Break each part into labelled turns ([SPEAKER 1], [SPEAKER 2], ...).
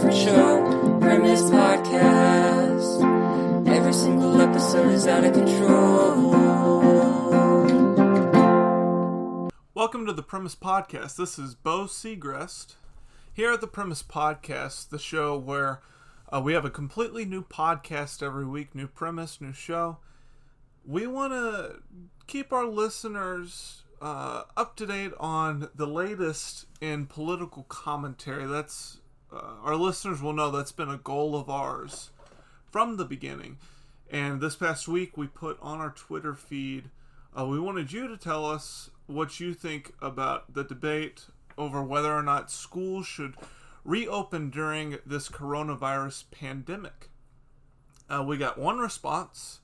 [SPEAKER 1] different show. Premise Podcast. Every single episode is out of control.
[SPEAKER 2] Welcome to the Premise Podcast. This is Bo Segrest. Here at the Premise Podcast, the show where we have a completely new podcast every week, new premise, new show. We want to keep our listeners up to date on the latest in political commentary. That's our listeners will know that's been a goal of ours from the beginning. And this past week, we put on our Twitter feed, we wanted you to tell us what you think about the debate over whether or not schools should reopen during this coronavirus pandemic. We got one response.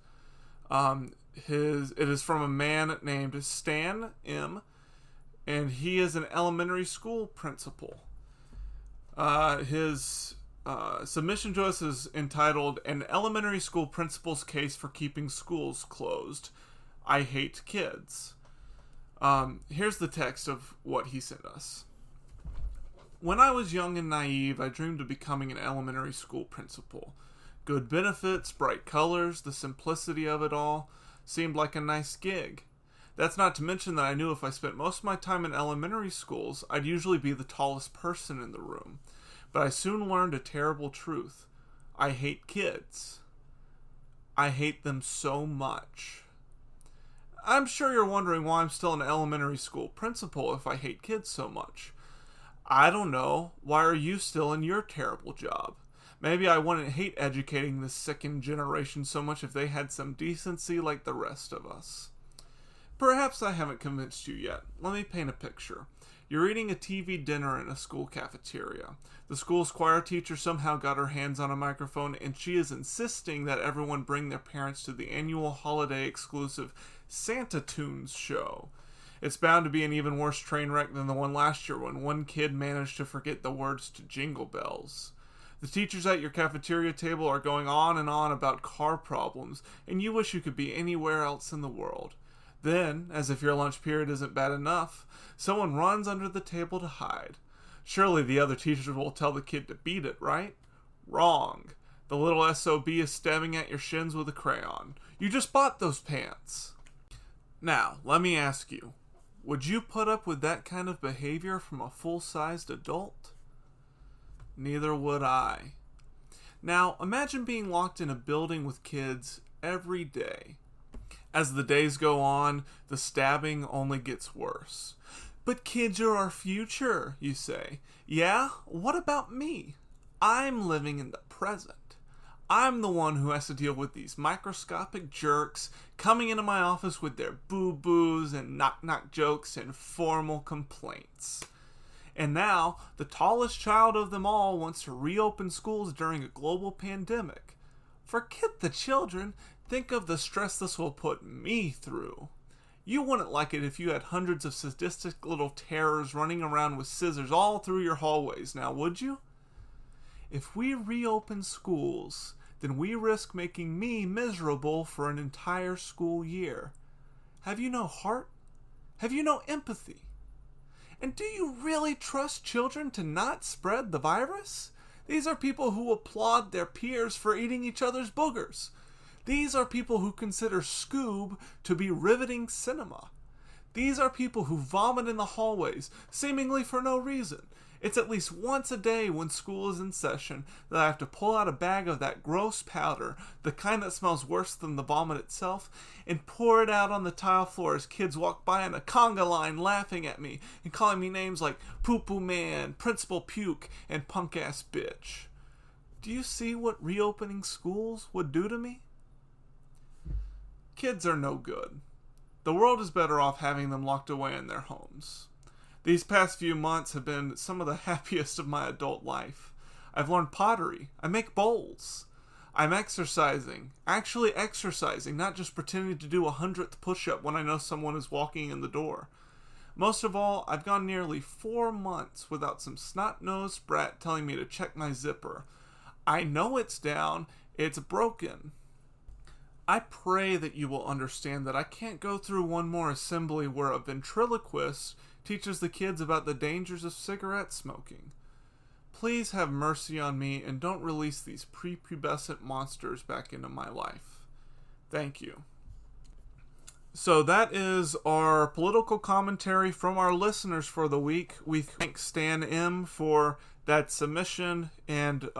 [SPEAKER 2] It is from a man named Stan M, and he is an elementary school principal. His submission to us is entitled, "An Elementary School Principal's Case for Keeping Schools Closed. I Hate Kids." Here's the text of what he sent us. When I was young and naive, I dreamed of becoming an elementary school principal. Good benefits, bright colors, the simplicity of it all seemed like a nice gig. That's not to mention that I knew if I spent most of my time in elementary schools, I'd usually be the tallest person in the room. But I soon learned a terrible truth. I hate kids. I hate them so much. I'm sure you're wondering why I'm still an elementary school principal if I hate kids so much. I don't know. Why are you still in your terrible job? Maybe I wouldn't hate educating this sickened generation so much if they had some decency like the rest of us. Perhaps I haven't convinced you yet. Let me paint a picture. You're eating a TV dinner in a school cafeteria. The school's choir teacher somehow got her hands on a microphone, and she is insisting that everyone bring their parents to the annual holiday-exclusive Santa Tunes show. It's bound to be an even worse train wreck than the one last year when one kid managed to forget the words to Jingle Bells. The teachers at your cafeteria table are going on and on about car problems, and you wish you could be anywhere else in the world. Then, as if your lunch period isn't bad enough, someone runs under the table to hide. Surely the other teachers will tell the kid to beat it, right? Wrong. The little SOB is stabbing at your shins with a crayon. You just bought those pants. Now, let me ask you, would you put up with that kind of behavior from a full-sized adult? Neither would I. Now, imagine being locked in a building with kids every day. As the days go on, the stabbing only gets worse. But kids are our future, you say. Yeah? What about me? I'm living in the present. I'm the one who has to deal with these microscopic jerks coming into my office with their boo-boos and knock-knock jokes and formal complaints. And now, the tallest child of them all wants to reopen schools during a global pandemic. Forget the children. Think of the stress this will put me through. You wouldn't like it if you had hundreds of sadistic little terrors running around with scissors all through your hallways, now would you? If we reopen schools, then we risk making me miserable for an entire school year. Have you no heart? Have you no empathy? And do you really trust children to not spread the virus? These are people who applaud their peers for eating each other's boogers. These are people who consider Scoob to be riveting cinema. These are people who vomit in the hallways, seemingly for no reason. It's at least once a day when school is in session that I have to pull out a bag of that gross powder, the kind that smells worse than the vomit itself, and pour it out on the tile floor as kids walk by in a conga line laughing at me and calling me names like Poo-Poo Man, Principal Puke, and Punk-Ass Bitch. Do you see what reopening schools would do to me? Kids are no good. The world is better off having them locked away in their homes. These past few months have been some of the happiest of my adult life. I've learned pottery. I make bowls. I'm exercising. Actually exercising, not just pretending to do 100th push-up when I know someone is walking in the door. Most of all, I've gone nearly 4 months without some snot-nosed brat telling me to check my zipper. I know it's down. It's broken. I pray that you will understand that I can't go through one more assembly where a ventriloquist teaches the kids about the dangers of cigarette smoking. please have mercy on me and don't release these prepubescent monsters back into my life. Thank you. So that is our political commentary from our listeners for the week. We thank Stan M for that submission and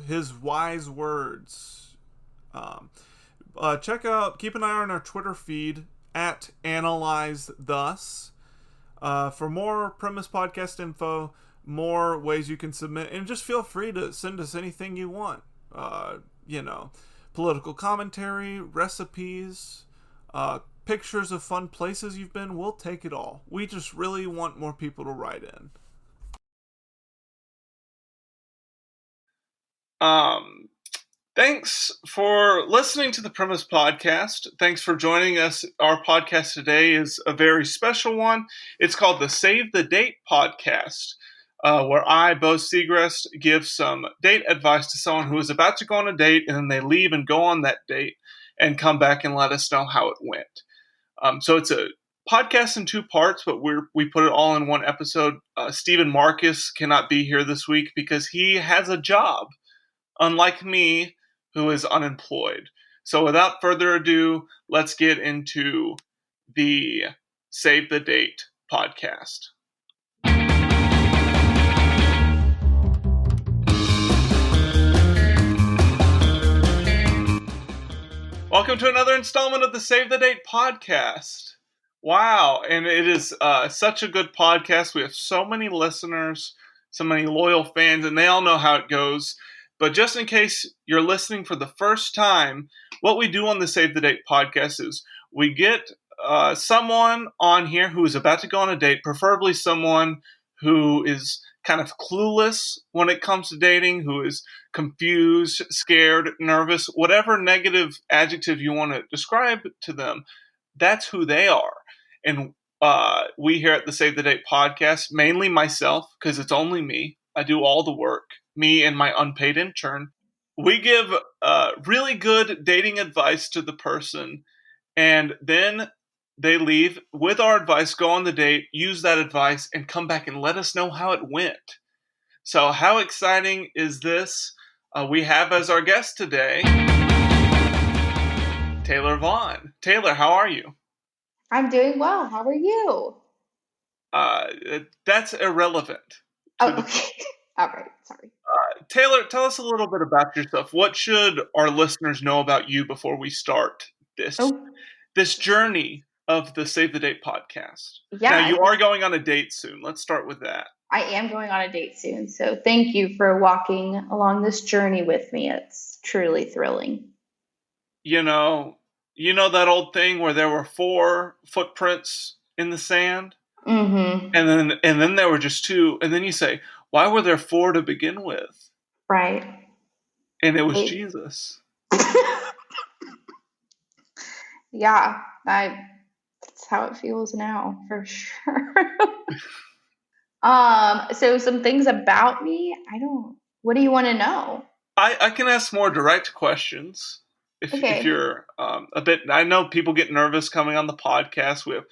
[SPEAKER 2] his wise words. Keep an eye on our Twitter feed at AnalyzeThus for more Premise Podcast info, more ways you can submit, and just feel free to send us anything you want. Political commentary, recipes, pictures of fun places you've been. We'll take it all. We just really want more people to write in. Thanks for listening to the Premise Podcast. Thanks for joining us. Our podcast today is a very special one. It's called the Save the Date Podcast, where I, Bo Segrest, give some date advice to someone who is about to go on a date, and then they leave and go on that date and come back and let us know how it went. So it's a podcast in two parts, but we put it all in one episode. Stephen Marcus cannot be here this week because he has a job, unlike me, who is unemployed. So without further ado, let's get into the Save the Date podcast. Welcome to another installment of the Save the Date podcast. Wow, and it is such a good podcast. We have so many listeners, so many loyal fans, and they all know how it goes. But just in case you're listening for the first time, what we do on the Save the Date podcast is we get someone on here who is about to go on a date, preferably someone who is kind of clueless when it comes to dating, who is confused, scared, nervous, whatever negative adjective you want to describe to them, that's who they are. And we here at the Save the Date podcast, mainly myself, because it's only me, I do all the work, me and my unpaid intern, we give really good dating advice to the person, and then they leave with our advice, go on the date, use that advice, and come back and let us know how it went. So how exciting is this? We have as our guest today, Taylor Vaughan. Taylor, how are you?
[SPEAKER 3] I'm doing well. How are you?
[SPEAKER 2] That's irrelevant.
[SPEAKER 3] Okay. All right. Sorry.
[SPEAKER 2] Taylor, tell us a little bit about yourself. What should our listeners know about you before we start this journey of the Save the Date podcast?
[SPEAKER 3] Yeah.
[SPEAKER 2] Now, you are going on a date soon. Let's start with that.
[SPEAKER 3] I am going on a date soon. So thank you for walking along this journey with me. It's truly thrilling.
[SPEAKER 2] You know that old thing where there were 4 footprints in the sand?
[SPEAKER 3] Mm-hmm.
[SPEAKER 2] And then there were just 2. And then you say, why were there 4 to begin with?
[SPEAKER 3] Right.
[SPEAKER 2] And it was Jesus.
[SPEAKER 3] Yeah, that's how it feels now, for sure. So some things about me, what do you want to know?
[SPEAKER 2] I can ask more direct questions if you're a bit. I know people get nervous coming on the podcast. We have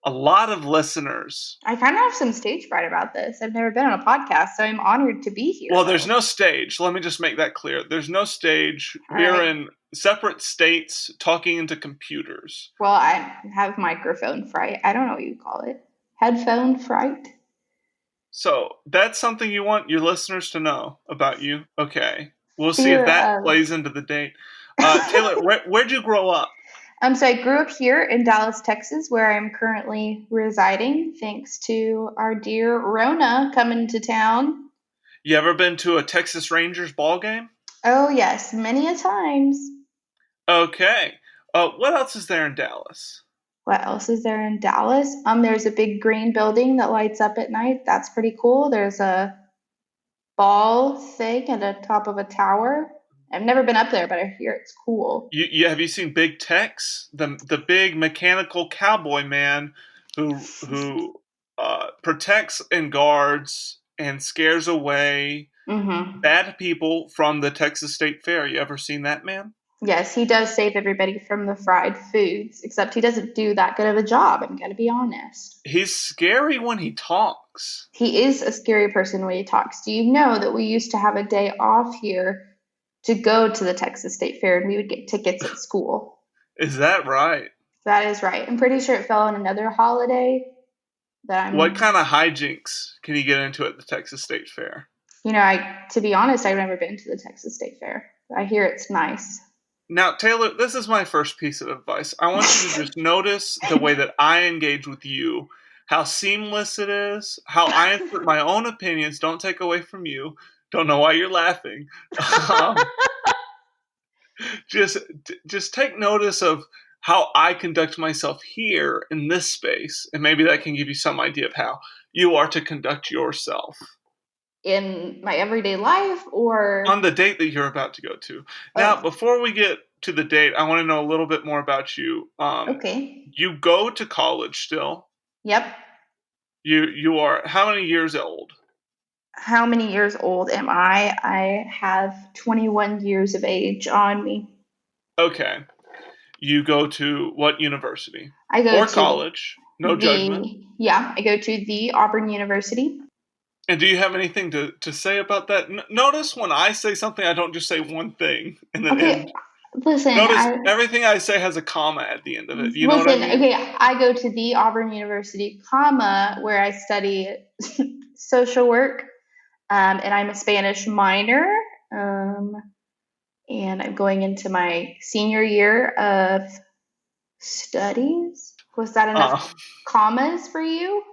[SPEAKER 2] a lot of listeners.
[SPEAKER 3] I kind of have some stage fright about this. I've never been on a podcast, so I'm honored to be here.
[SPEAKER 2] Well, there's no stage. Let me just make that clear. There's no stage. We're in separate states talking into computers.
[SPEAKER 3] Well, I have microphone fright. I don't know what you call it. Headphone fright.
[SPEAKER 2] So that's something you want your listeners to know about you. Okay. We'll see if that plays into the date. Taylor, where'd you grow up?
[SPEAKER 3] So I grew up here in Dallas, Texas, where I'm currently residing, thanks to our dear Rona coming to town.
[SPEAKER 2] You ever been to a Texas Rangers ball game?
[SPEAKER 3] Oh, yes, many a times.
[SPEAKER 2] Okay. What else is there in Dallas?
[SPEAKER 3] What else is there in Dallas? There's a big green building that lights up at night. That's pretty cool. There's a ball thing at the top of a tower. I've never been up there, but I hear it's cool.
[SPEAKER 2] Have you seen Big Tex, the big mechanical cowboy man who protects and guards and scares away bad people from the Texas State Fair? You ever seen that man?
[SPEAKER 3] Yes, he does save everybody from the fried foods, except he doesn't do that good of a job, I'm gonna be honest.
[SPEAKER 2] He's scary when he talks.
[SPEAKER 3] He is a scary person when he talks. Do you know that we used to have a day off here to go to the Texas State Fair and we would get tickets at school?
[SPEAKER 2] Is that right?
[SPEAKER 3] That is right. I'm pretty sure it fell on another holiday that
[SPEAKER 2] What kind of hijinks can you get into at the Texas State Fair?
[SPEAKER 3] to be honest, I've never been to the Texas State Fair. I hear it's nice.
[SPEAKER 2] Now, Taylor, this is my first piece of advice. I want you to just notice the way that I engage with you, how seamless it is, how I insert my own opinions, don't take away from you. Don't know why you're laughing. Um, just take notice of how I conduct myself here in this space, and maybe that can give you some idea of how you are to conduct yourself.
[SPEAKER 3] In my everyday life or
[SPEAKER 2] on the date that you're about to go to. Now, before we get to the date, I want to know a little bit more about you.
[SPEAKER 3] Okay.
[SPEAKER 2] You go to college still.
[SPEAKER 3] Yep.
[SPEAKER 2] You are how many years old?
[SPEAKER 3] How many years old am I? I have 21 years of age on me.
[SPEAKER 2] Okay. You go to what university?
[SPEAKER 3] I go
[SPEAKER 2] or
[SPEAKER 3] to
[SPEAKER 2] college. No judgment.
[SPEAKER 3] Yeah, I go to the Auburn University.
[SPEAKER 2] And do you have anything to say about that? Notice when I say something, I don't just say one thing and then end.
[SPEAKER 3] Listen.
[SPEAKER 2] Notice everything I say has a comma at the end of it. You know what I mean?
[SPEAKER 3] Okay, I go to the Auburn University, where I study social work, and I'm a Spanish minor, and I'm going into my senior year of studies. Was that enough commas for you?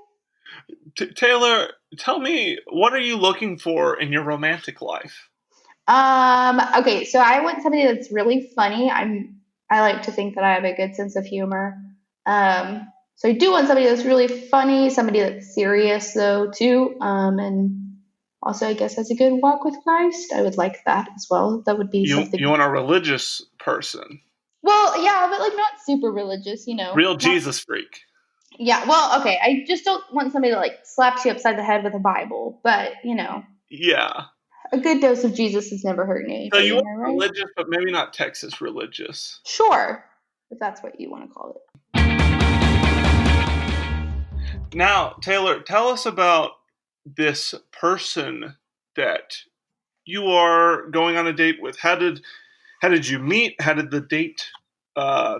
[SPEAKER 2] Taylor, tell me, what are you looking for in your romantic life?
[SPEAKER 3] Okay, so I want somebody that's really funny. I like to think that I have a good sense of humor. So I do want somebody that's really funny, somebody that's serious though too, and also I guess has a good walk with Christ. I would like that as well. That would be something.
[SPEAKER 2] You want a religious person?
[SPEAKER 3] Well, yeah, but like not super religious,
[SPEAKER 2] Real Jesus freak.
[SPEAKER 3] Yeah, well, okay. I just don't want somebody that like slaps you upside the head with a Bible, but
[SPEAKER 2] Yeah.
[SPEAKER 3] A good dose of Jesus has never hurt anybody.
[SPEAKER 2] So you want religious, but maybe not Texas religious.
[SPEAKER 3] Sure, if that's what you want to call it.
[SPEAKER 2] Now, Taylor, tell us about this person that you are going on a date with. How did you meet? How did the date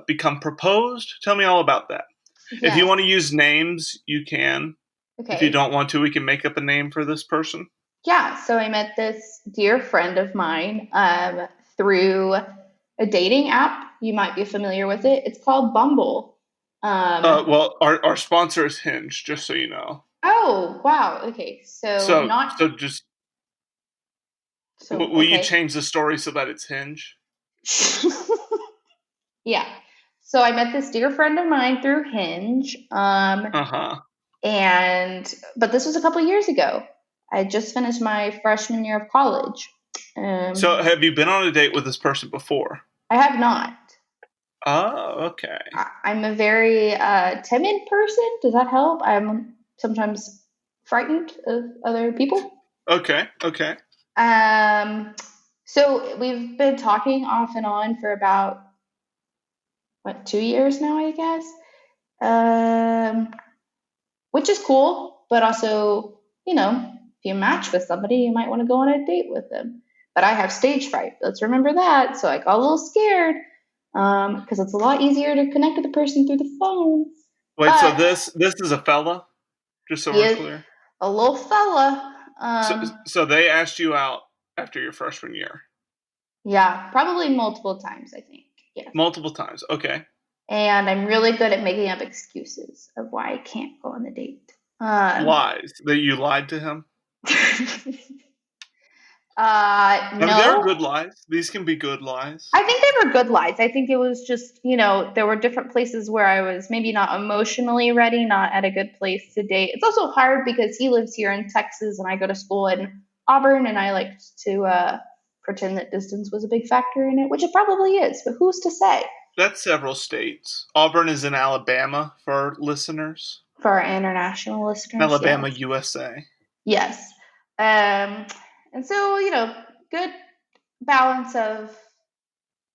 [SPEAKER 2] become proposed? Tell me all about that. Yes. If you want to use names, you can. Okay. If you don't want to, we can make up a name for this person.
[SPEAKER 3] Yeah, so I met this dear friend of mine through a dating app. You might be familiar with it. It's called Bumble.
[SPEAKER 2] Well, our sponsor is Hinge, just so you know.
[SPEAKER 3] Oh, wow. Okay,
[SPEAKER 2] will you change the story so that it's Hinge?
[SPEAKER 3] Yeah. So I met this dear friend of mine through Hinge. But this was a couple years ago. I just finished my freshman year of college.
[SPEAKER 2] So have you been on a date with this person before?
[SPEAKER 3] I have not.
[SPEAKER 2] Oh, okay.
[SPEAKER 3] I'm a very timid person. Does that help? I'm sometimes frightened of other people.
[SPEAKER 2] Okay.
[SPEAKER 3] So we've been talking off and on for about 2 years now, I guess. Which is cool, but also, if you match with somebody, you might want to go on a date with them. But I have stage fright. Let's remember that. So I got a little scared because it's a lot easier to connect with the person through the phone.
[SPEAKER 2] Wait, so this is a fella? Just so we're clear.
[SPEAKER 3] A little fella.
[SPEAKER 2] So they asked you out after your freshman year?
[SPEAKER 3] Yeah, probably multiple times, I think. Yes.
[SPEAKER 2] Multiple times. Okay.
[SPEAKER 3] And I'm really good at making up excuses of why I can't go on the date.
[SPEAKER 2] Lies? That you lied to him?
[SPEAKER 3] No.
[SPEAKER 2] They're good lies. These can be good lies.
[SPEAKER 3] I think they were good lies. I think it was just, there were different places where I was maybe not emotionally ready, not at a good place to date. It's also hard because he lives here in Texas and I go to school in Auburn, and I liked to pretend that distance was a big factor in it, which it probably is, but who's to say? That's
[SPEAKER 2] several states. Auburn is in Alabama for our listeners.
[SPEAKER 3] For our international listeners.
[SPEAKER 2] Alabama, yes. USA.
[SPEAKER 3] Yes. And so, good balance of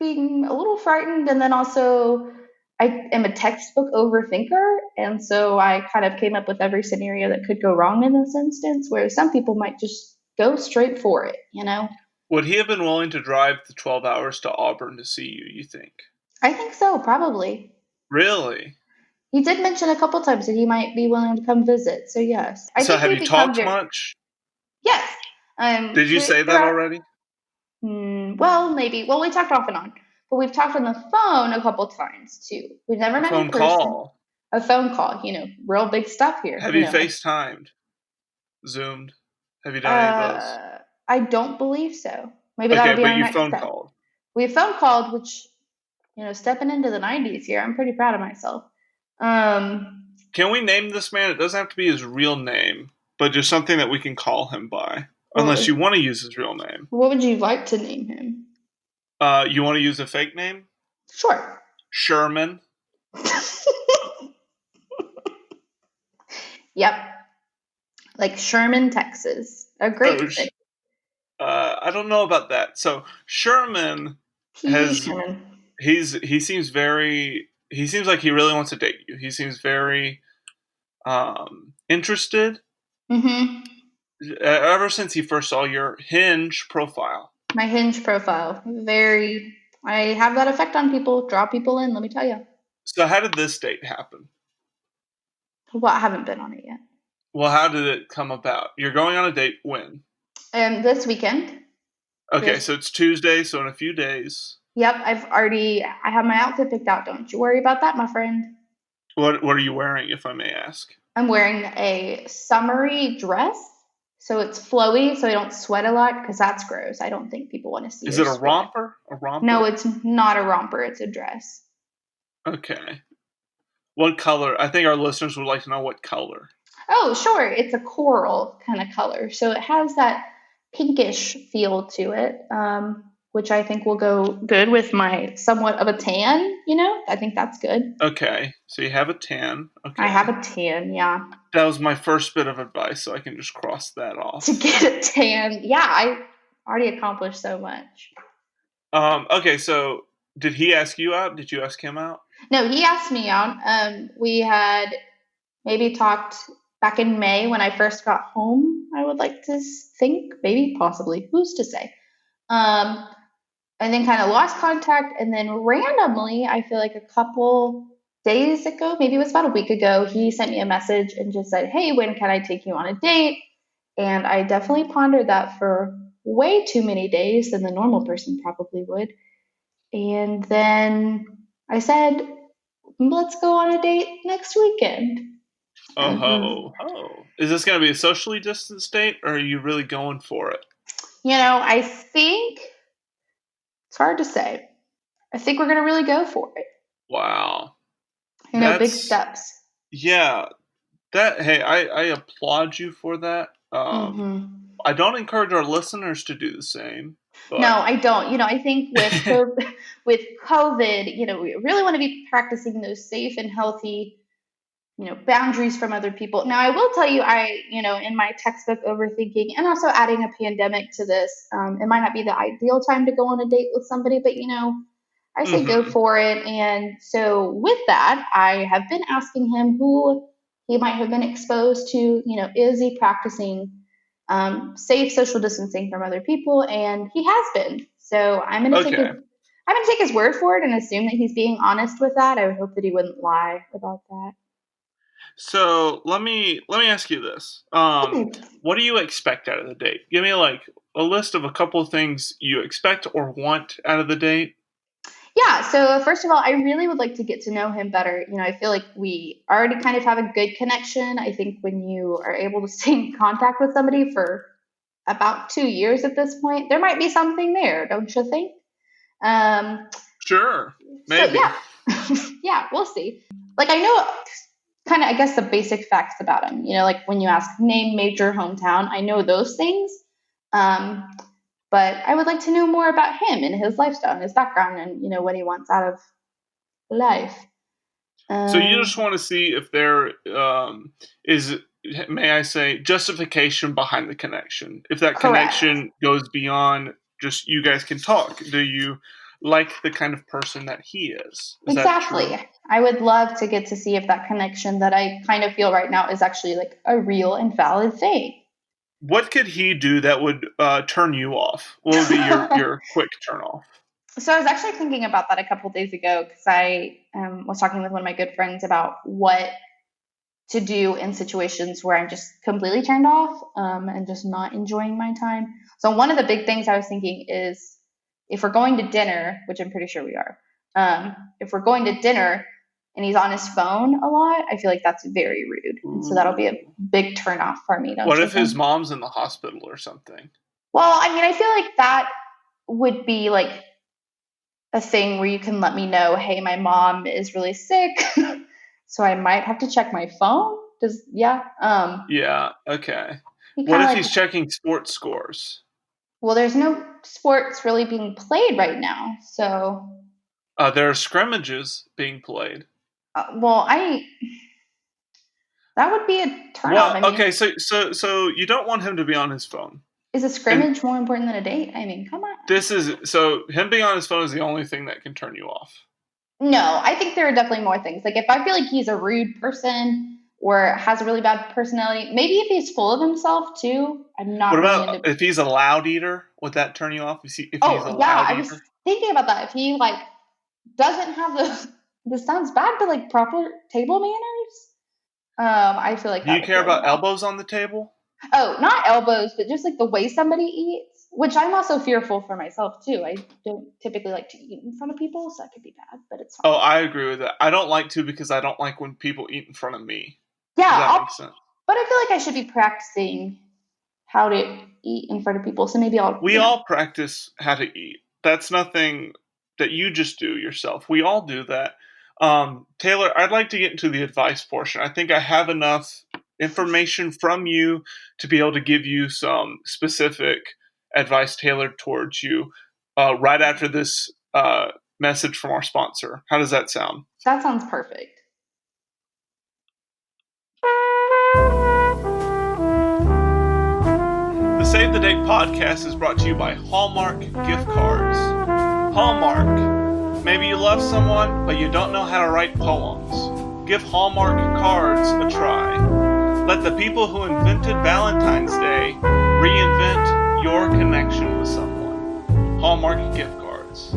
[SPEAKER 3] being a little frightened, and then also I am a textbook overthinker, and so I kind of came up with every scenario that could go wrong in this instance, whereas some people might just go straight for it, you know?
[SPEAKER 2] Would he have been willing to drive the 12 hours to Auburn to see you, you think?
[SPEAKER 3] I think so, probably.
[SPEAKER 2] Really?
[SPEAKER 3] He did mention a couple times that he might be willing to come visit, so yes. I
[SPEAKER 2] So
[SPEAKER 3] think
[SPEAKER 2] have
[SPEAKER 3] we've
[SPEAKER 2] you
[SPEAKER 3] become
[SPEAKER 2] talked
[SPEAKER 3] very,
[SPEAKER 2] much?
[SPEAKER 3] yes.
[SPEAKER 2] Did you say that
[SPEAKER 3] Throughout,
[SPEAKER 2] already?
[SPEAKER 3] well, maybe. Well, we talked off and on, but we've talked on the phone a couple times too. We've never
[SPEAKER 2] A
[SPEAKER 3] met in
[SPEAKER 2] phone
[SPEAKER 3] person.
[SPEAKER 2] call?
[SPEAKER 3] A phone call, real big stuff here,
[SPEAKER 2] Have you FaceTimed? Zoomed? Have you done any of those?
[SPEAKER 3] I don't believe so. Maybe that'll
[SPEAKER 2] Okay,
[SPEAKER 3] be
[SPEAKER 2] but
[SPEAKER 3] our
[SPEAKER 2] you
[SPEAKER 3] next
[SPEAKER 2] phone
[SPEAKER 3] step.
[SPEAKER 2] called.
[SPEAKER 3] We phone called, which, stepping into the 90s here, I'm pretty proud of myself.
[SPEAKER 2] Can we name this man? It doesn't have to be his real name, but just something that we can call him by. Unless you want to use his real name.
[SPEAKER 3] What would you like to name him?
[SPEAKER 2] You want to use a fake name?
[SPEAKER 3] Sure.
[SPEAKER 2] Sherman?
[SPEAKER 3] Yep. Like Sherman, Texas. A great thing.
[SPEAKER 2] I don't know about that. So Sherman
[SPEAKER 3] Sherman.
[SPEAKER 2] he seems like he really wants to date you. He seems very interested.
[SPEAKER 3] Mm-hmm.
[SPEAKER 2] Ever since he first saw your Hinge profile.
[SPEAKER 3] My Hinge profile. I have that effect on people, draw people in, let me tell you.
[SPEAKER 2] So how did this date happen?
[SPEAKER 3] Well, I haven't been on it yet.
[SPEAKER 2] Well, how did it come about? You're going on a date when?
[SPEAKER 3] This weekend.
[SPEAKER 2] Okay, so it's Tuesday, so in a few days.
[SPEAKER 3] Yep, I have my outfit picked out. Don't you worry about that, my friend.
[SPEAKER 2] What are you wearing, if I may ask?
[SPEAKER 3] I'm wearing a summery dress, so it's flowy, so I don't sweat a lot, because that's gross. I don't think people want to see.
[SPEAKER 2] Is it a romper? A romper?
[SPEAKER 3] No, it's not a romper. It's a dress.
[SPEAKER 2] Okay. What color? I think our listeners would like to know what color.
[SPEAKER 3] Oh, sure. It's a coral kind of color, so it has that pinkish feel to it, which I think will go good with my somewhat of a tan. I think that's good.
[SPEAKER 2] Okay, so you have a tan. Okay.
[SPEAKER 3] I have a tan, yeah.
[SPEAKER 2] That was my first bit of advice, so I can just cross that off.
[SPEAKER 3] To get a tan, yeah, I already accomplished so much.
[SPEAKER 2] Okay, so did he ask you out? Did you ask him out?
[SPEAKER 3] No, he asked me out. We had maybe talked back in May when I first got home, I would like to think, maybe, possibly, who's to say? And then kind of lost contact, and then randomly, I feel like a couple days ago, maybe it was about a week ago, he sent me a message and just said, hey, when can I take you on a date? And I definitely pondered that for way too many days than the normal person probably would. And then I said, let's go on a date next weekend.
[SPEAKER 2] Is this going to be a socially distanced date, or are you really going for it?
[SPEAKER 3] I think it's hard to say. I think we're going to really go for it.
[SPEAKER 2] Wow.
[SPEAKER 3] Big steps.
[SPEAKER 2] Yeah. I applaud you for that. I don't encourage our listeners to do the same. But...
[SPEAKER 3] No, I don't. I think with COVID, we really want to be practicing those safe and healthy, boundaries from other people. Now, I will tell you, in my textbook overthinking and also adding a pandemic to this, it might not be the ideal time to go on a date with somebody, but, I say go for it. And so with that, I have been asking him who he might have been exposed to, is he practicing safe social distancing from other people? And he has been. So I'm going to take his word for it and assume that he's being honest with that. I would hope that he wouldn't lie about that.
[SPEAKER 2] So let me ask you this. What do you expect out of the date? Give me a list of a couple of things you expect or want out of the date.
[SPEAKER 3] Yeah, so first of all, I really would like to get to know him better. I feel like we already kind of have a good connection. I think when you are able to stay in contact with somebody for about 2 years at this point, there might be something there, don't you think?
[SPEAKER 2] Sure, maybe.
[SPEAKER 3] So, yeah, we'll see. I know kind of, I guess, the basic facts about him. When you ask name, major, hometown, I know those things. But I would like to know more about him and his lifestyle and his background and, what he wants out of life.
[SPEAKER 2] So you just want to see if there is, may I say, justification behind the connection. If that connection goes beyond just you guys can talk. Do you like the kind of person that he is. Is
[SPEAKER 3] Exactly.
[SPEAKER 2] that true?
[SPEAKER 3] I would love to get to see if that connection that I kind of feel right now is actually like a real and valid thing.
[SPEAKER 2] What could he do that would turn you off? What would be your quick turn off?
[SPEAKER 3] So I was actually thinking about that a couple of days ago because I was talking with one of my good friends about what to do in situations where I'm just completely turned off and just not enjoying my time. So one of the big things I was thinking is if we're going to dinner, which I'm pretty sure we are, if we're going to dinner and he's on his phone a lot, I feel like that's very rude. And so that'll be a
[SPEAKER 2] Ooh.
[SPEAKER 3] big turn off for me, don't
[SPEAKER 2] What
[SPEAKER 3] you
[SPEAKER 2] if his
[SPEAKER 3] think?
[SPEAKER 2] mom's in the hospital or something?
[SPEAKER 3] Well, I mean, I feel like that would be like a thing where you can let me know, hey, my mom is really sick, so I might have to check my phone. Yeah.
[SPEAKER 2] Yeah, okay.
[SPEAKER 3] He
[SPEAKER 2] What
[SPEAKER 3] kind of
[SPEAKER 2] if
[SPEAKER 3] like,
[SPEAKER 2] he's checking sports scores?
[SPEAKER 3] well, there's no sports really being played right now, so
[SPEAKER 2] There are scrimmages being played.
[SPEAKER 3] well, I that would be a turn off.
[SPEAKER 2] Well,
[SPEAKER 3] I
[SPEAKER 2] okay,
[SPEAKER 3] mean,
[SPEAKER 2] so you don't want him to be on his phone.
[SPEAKER 3] is a
[SPEAKER 2] And
[SPEAKER 3] scrimmage more important than a date? I mean, come on.
[SPEAKER 2] him being on his phone is the only thing that can turn you off.
[SPEAKER 3] No, I think there are definitely more things. Like if I feel like he's a rude person or has a really bad personality, maybe if he's full of himself too. I'm
[SPEAKER 2] What
[SPEAKER 3] not really
[SPEAKER 2] about
[SPEAKER 3] into.
[SPEAKER 2] if he's a loud eater? Would that turn you off? If he's a
[SPEAKER 3] Oh yeah,
[SPEAKER 2] loud
[SPEAKER 3] I was
[SPEAKER 2] eater?
[SPEAKER 3] thinking about that. If he like doesn't have the this sounds bad, but like proper table manners, I feel like
[SPEAKER 2] Do
[SPEAKER 3] that
[SPEAKER 2] you
[SPEAKER 3] would
[SPEAKER 2] care
[SPEAKER 3] throw me
[SPEAKER 2] about
[SPEAKER 3] off.
[SPEAKER 2] elbows on the table?
[SPEAKER 3] Oh, not elbows, but just like the way somebody eats, which I'm also fearful for myself too. I don't typically like to eat in front of people, so that could be bad, but it's
[SPEAKER 2] Oh,
[SPEAKER 3] fine.
[SPEAKER 2] I agree with that. I don't like to because I don't like when people eat in front of me.
[SPEAKER 3] Yeah,
[SPEAKER 2] Does that make sense?
[SPEAKER 3] but I feel like I should be practicing how to eat in front of people, so maybe I'll,
[SPEAKER 2] We all practice how to eat. That's nothing that you just do yourself. We all do that. Taylor, I'd like to get into the advice portion. I think I have enough information from you to be able to give you some specific advice tailored towards you right after this message from our sponsor. How does that sound?
[SPEAKER 3] that sounds perfect.
[SPEAKER 2] The Save the Date podcast is brought to you by Hallmark Gift Cards. Hallmark. Maybe you love someone, but you don't know how to write poems. Give Hallmark cards a try. Let the people who invented Valentine's Day reinvent your connection with someone. Hallmark Gift Cards.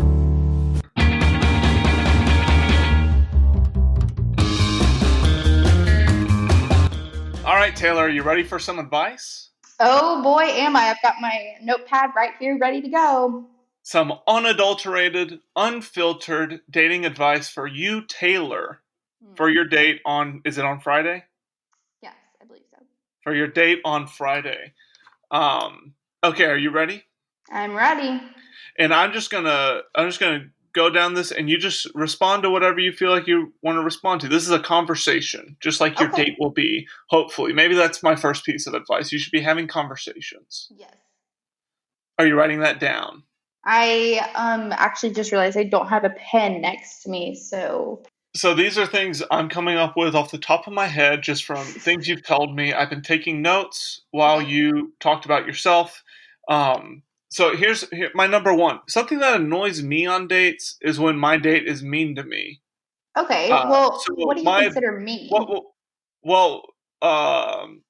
[SPEAKER 2] All right, Taylor, are you ready for some advice?
[SPEAKER 3] Oh boy, am I. I've got my notepad right here ready to go.
[SPEAKER 2] Some unadulterated, unfiltered dating advice for you, Taylor, for your date on, is it on Friday?
[SPEAKER 3] Yes, I believe so.
[SPEAKER 2] For your date on Friday. Okay, are you ready?
[SPEAKER 3] I'm ready.
[SPEAKER 2] And I'm just gonna go down this, and you just respond to whatever you feel like you want to respond to. This is a conversation, just like your
[SPEAKER 3] Okay.
[SPEAKER 2] date will be. Hopefully, maybe that's my first piece of advice. You should be having conversations.
[SPEAKER 3] Yes.
[SPEAKER 2] Are you writing that down?
[SPEAKER 3] I actually just realized I don't have a pen next to me, so
[SPEAKER 2] So these are things I'm coming up with off the top of my head, just from things you've told me. I've been taking notes while
[SPEAKER 3] okay.
[SPEAKER 2] you talked about yourself. So here's my number one. Something that annoys me on dates is when my date is mean to me.
[SPEAKER 3] Okay. Well,
[SPEAKER 2] So
[SPEAKER 3] what do you
[SPEAKER 2] my
[SPEAKER 3] consider mean?
[SPEAKER 2] well, well, um,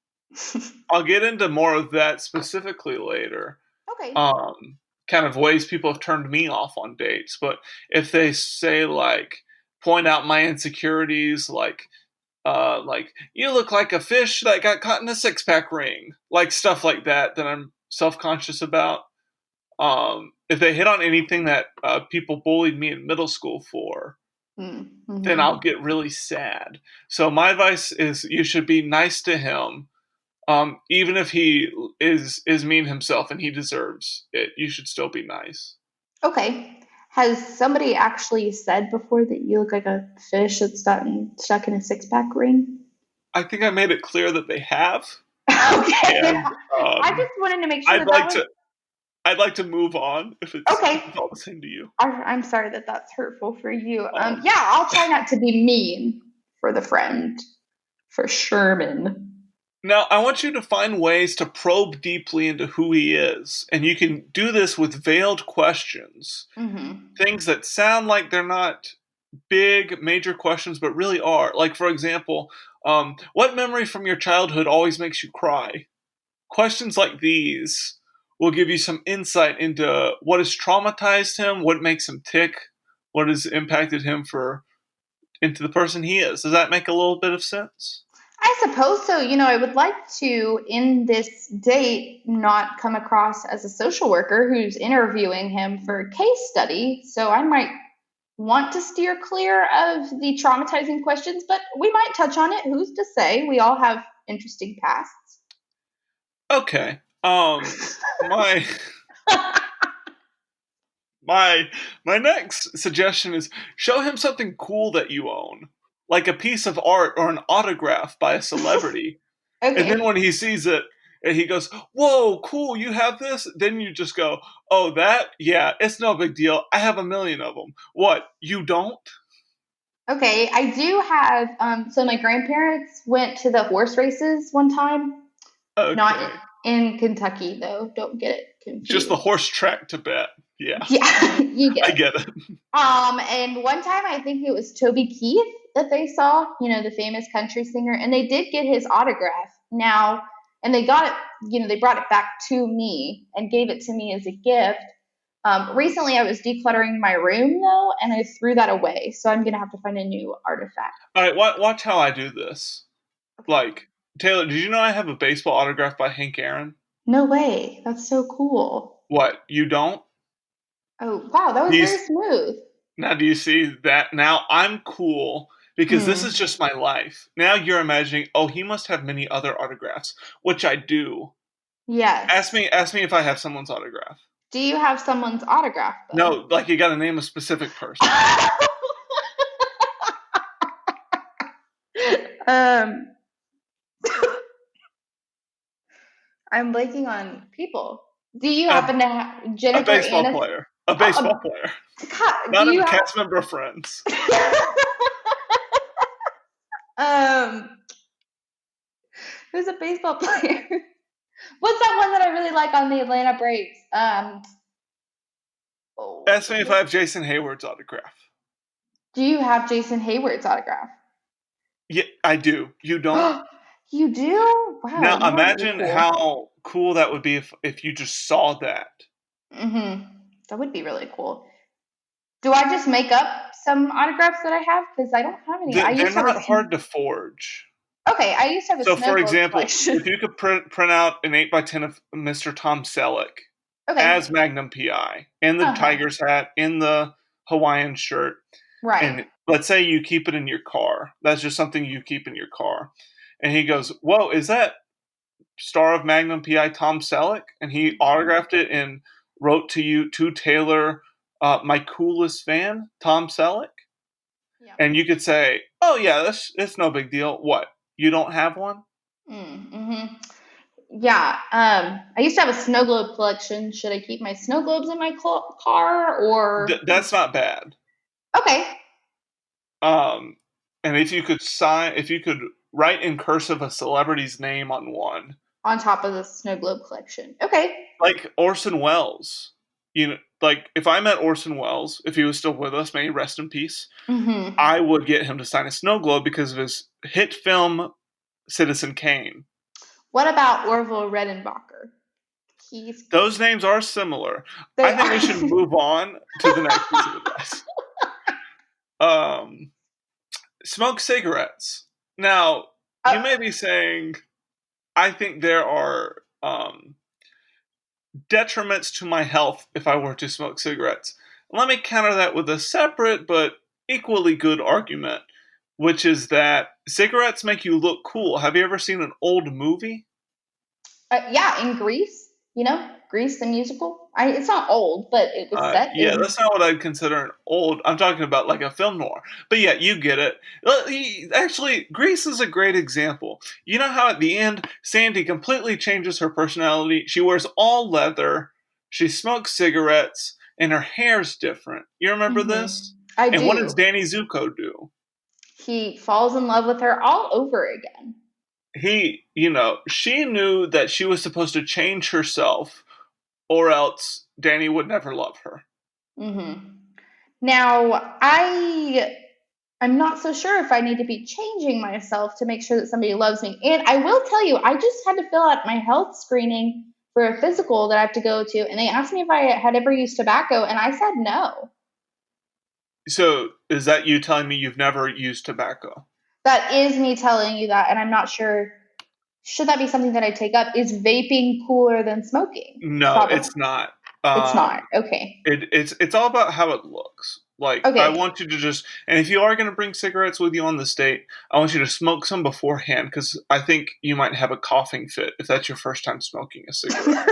[SPEAKER 2] I'll get into more of that specifically later.
[SPEAKER 3] Okay.
[SPEAKER 2] Um, Kind of ways people have turned me off on dates, but if they say like point out my insecurities, like you look like a fish that got caught in a six-pack ring, like stuff like that I'm self-conscious about. If they hit on anything that people bullied me in middle school for, then
[SPEAKER 3] Mm-hmm.
[SPEAKER 2] I'll get really sad. So my advice is you should be nice to him, even if he is mean himself and he deserves it. You should still be nice.
[SPEAKER 3] Okay. Has somebody actually said before that you look like a fish that's stuck in a six-pack ring?
[SPEAKER 2] I think I made it clear that they have,
[SPEAKER 3] Okay.
[SPEAKER 2] and
[SPEAKER 3] I just wanted to make sure
[SPEAKER 2] I'd
[SPEAKER 3] that that
[SPEAKER 2] like
[SPEAKER 3] was
[SPEAKER 2] to I'd like to move on if it's
[SPEAKER 3] okay.
[SPEAKER 2] all the same to you.
[SPEAKER 3] I'm sorry that that's hurtful for you.
[SPEAKER 2] Um,
[SPEAKER 3] Yeah, I'll try not to be mean for the friend, for Sherman.
[SPEAKER 2] Now, I want you to find ways to probe deeply into who he is, and you can do this with veiled questions.
[SPEAKER 3] Mm-hmm.
[SPEAKER 2] Things that sound like they're not big, major questions, but really are. Like, for example, what memory from your childhood always makes you cry? Questions like these will give you some insight into what has traumatized him, what makes him tick, what has impacted him into the person he is. Does that make a little bit of sense?
[SPEAKER 3] I suppose so. I would like to, in this date, not come across as a social worker who's interviewing him for a case study. So I might want to steer clear of the traumatizing questions, but we might touch on it. Who's to say? We all have interesting pasts.
[SPEAKER 2] Okay. My my next suggestion is show him something cool that you own, like a piece of art or an autograph by a celebrity. And then
[SPEAKER 3] Okay.
[SPEAKER 2] when he sees it and he goes, "Whoa, cool, you have this?" Then you just go, "Oh, that? Yeah, it's no big deal. I have a million of them." What? You don't?
[SPEAKER 3] Okay, I do have. So my grandparents went to the horse races one time. Not
[SPEAKER 2] Okay.
[SPEAKER 3] in Kentucky, though. Don't get it
[SPEAKER 2] Just the
[SPEAKER 3] confused.
[SPEAKER 2] horse track to bet. Yeah,
[SPEAKER 3] Yeah, you get
[SPEAKER 2] I
[SPEAKER 3] it.
[SPEAKER 2] get it.
[SPEAKER 3] And one time I think it was Toby Keith that they saw, the famous country singer, and they did get his autograph. Now, and they got it, they brought it back to me and gave it to me as a gift. Recently, I was decluttering my room though, and I threw that away. So I'm gonna have to find a new artifact.
[SPEAKER 2] All right, watch how I do this.
[SPEAKER 3] Okay.
[SPEAKER 2] Like, Taylor, did you know I have a baseball autograph by Hank Aaron?
[SPEAKER 3] No way. That's so cool.
[SPEAKER 2] What? You don't?
[SPEAKER 3] Oh, wow, that
[SPEAKER 2] Do
[SPEAKER 3] was
[SPEAKER 2] you,
[SPEAKER 3] very smooth.
[SPEAKER 2] Now, do you see that? Now I'm cool because this is
[SPEAKER 3] Mm,
[SPEAKER 2] just my life. Now you're imagining, oh, he must have many other autographs, which I do.
[SPEAKER 3] yes.
[SPEAKER 2] Ask me if I have someone's autograph.
[SPEAKER 3] Do you have someone's autograph though?
[SPEAKER 2] No, like you got to name a specific person.
[SPEAKER 3] um, I'm blanking on people. Do you
[SPEAKER 2] A,
[SPEAKER 3] happen to have
[SPEAKER 2] a
[SPEAKER 3] Jennifer
[SPEAKER 2] baseball
[SPEAKER 3] Aniston?
[SPEAKER 2] player. A
[SPEAKER 3] Oh,
[SPEAKER 2] baseball player.
[SPEAKER 3] God, do
[SPEAKER 2] Not
[SPEAKER 3] you
[SPEAKER 2] a
[SPEAKER 3] have?
[SPEAKER 2] cast member of Friends.
[SPEAKER 3] um, who's a baseball player? What's that one that I really like on the Atlanta Braves?
[SPEAKER 2] Ask me if I
[SPEAKER 3] What?
[SPEAKER 2] have Jason Hayward's autograph.
[SPEAKER 3] Do you have Jason Hayward's autograph?
[SPEAKER 2] Yeah, I do. You don't?
[SPEAKER 3] You do? Wow,
[SPEAKER 2] Now
[SPEAKER 3] you are really
[SPEAKER 2] imagine
[SPEAKER 3] cool.
[SPEAKER 2] how cool that would be if you just saw that.
[SPEAKER 3] That would be really cool. Do I just make up some autographs that I have? Because I don't have any. I
[SPEAKER 2] They're
[SPEAKER 3] used to have
[SPEAKER 2] not hard to forge.
[SPEAKER 3] okay. I used to have a
[SPEAKER 2] So,
[SPEAKER 3] snow
[SPEAKER 2] for
[SPEAKER 3] globe
[SPEAKER 2] example,
[SPEAKER 3] collection.
[SPEAKER 2] if you could print out an 8x10 of Mr. Tom Selleck
[SPEAKER 3] Okay.
[SPEAKER 2] as Magnum PI in the
[SPEAKER 3] Uh huh.
[SPEAKER 2] Tiger's hat, in the Hawaiian shirt,
[SPEAKER 3] Right.
[SPEAKER 2] and let's say you keep it in your car. That's just something you keep in your car. And he goes, "Whoa, is that star of Magnum PI Tom Selleck?" And he autographed it and wrote to you, to Taylor, my coolest fan, Tom Selleck.
[SPEAKER 3] Yeah.
[SPEAKER 2] And you could say, "Oh yeah, it's no big deal." What? You don't have one?
[SPEAKER 3] Mm-hmm. Yeah. I used to have a snow globe collection. Should I keep my snow globes in my car or?
[SPEAKER 2] That's not bad.
[SPEAKER 3] Okay.
[SPEAKER 2] Um, and if you could write in cursive a celebrity's name on one,
[SPEAKER 3] On top of the snow globe collection. Okay.
[SPEAKER 2] like Orson Welles. Like if I met Orson Welles, if he was still with us, may he rest in peace,
[SPEAKER 3] Mm-hmm.
[SPEAKER 2] I would get him to sign a snow globe because of his hit film Citizen Kane.
[SPEAKER 3] What about Orville Redenbacher? He's
[SPEAKER 2] Those names are similar.
[SPEAKER 3] they
[SPEAKER 2] I think we
[SPEAKER 3] are.
[SPEAKER 2] should move on to the next piece of advice. Um, Smoke cigarettes. Now, you may be saying, I think there are detriments to my health if I were to smoke cigarettes. Let me counter that with a separate but equally good argument, which is that cigarettes make you look cool. Have you ever seen an old movie?
[SPEAKER 3] Yeah, in Greece, Grease the musical. It's not old, but it was set
[SPEAKER 2] Yeah,
[SPEAKER 3] in.
[SPEAKER 2] that's not what I'd consider an old. I'm talking about like a film noir. But yeah, you get it. Actually, Grease is a great example. You know how at the end, Sandy completely changes her personality? She wears all leather, she smokes cigarettes, and her hair's different. You remember this?
[SPEAKER 3] I
[SPEAKER 2] And what does
[SPEAKER 3] do.
[SPEAKER 2] Danny Zuko do?
[SPEAKER 3] He falls in love with her all over again.
[SPEAKER 2] she knew that she was supposed to change herself or else Danny would never love her.
[SPEAKER 3] Mm-hmm. Now, I'm not so sure if I need to be changing myself to make sure that somebody loves me. And I will tell you, I just had to fill out my health screening for a physical that I have to go to, and they asked me if I had ever used tobacco, and I said no.
[SPEAKER 2] So is that you telling me you've never used tobacco?
[SPEAKER 3] That is me telling you that, and I'm not sure. Should that be something that I take up? Is vaping cooler than smoking?
[SPEAKER 2] No,
[SPEAKER 3] Probably.
[SPEAKER 2] it's not.
[SPEAKER 3] It's not. Okay.
[SPEAKER 2] It's all about how it looks. Like, I
[SPEAKER 3] Okay.
[SPEAKER 2] want you to just, and if you are going to bring cigarettes with you on this date, I want you to smoke some beforehand because I think you might have a coughing fit if that's your first time smoking a cigarette.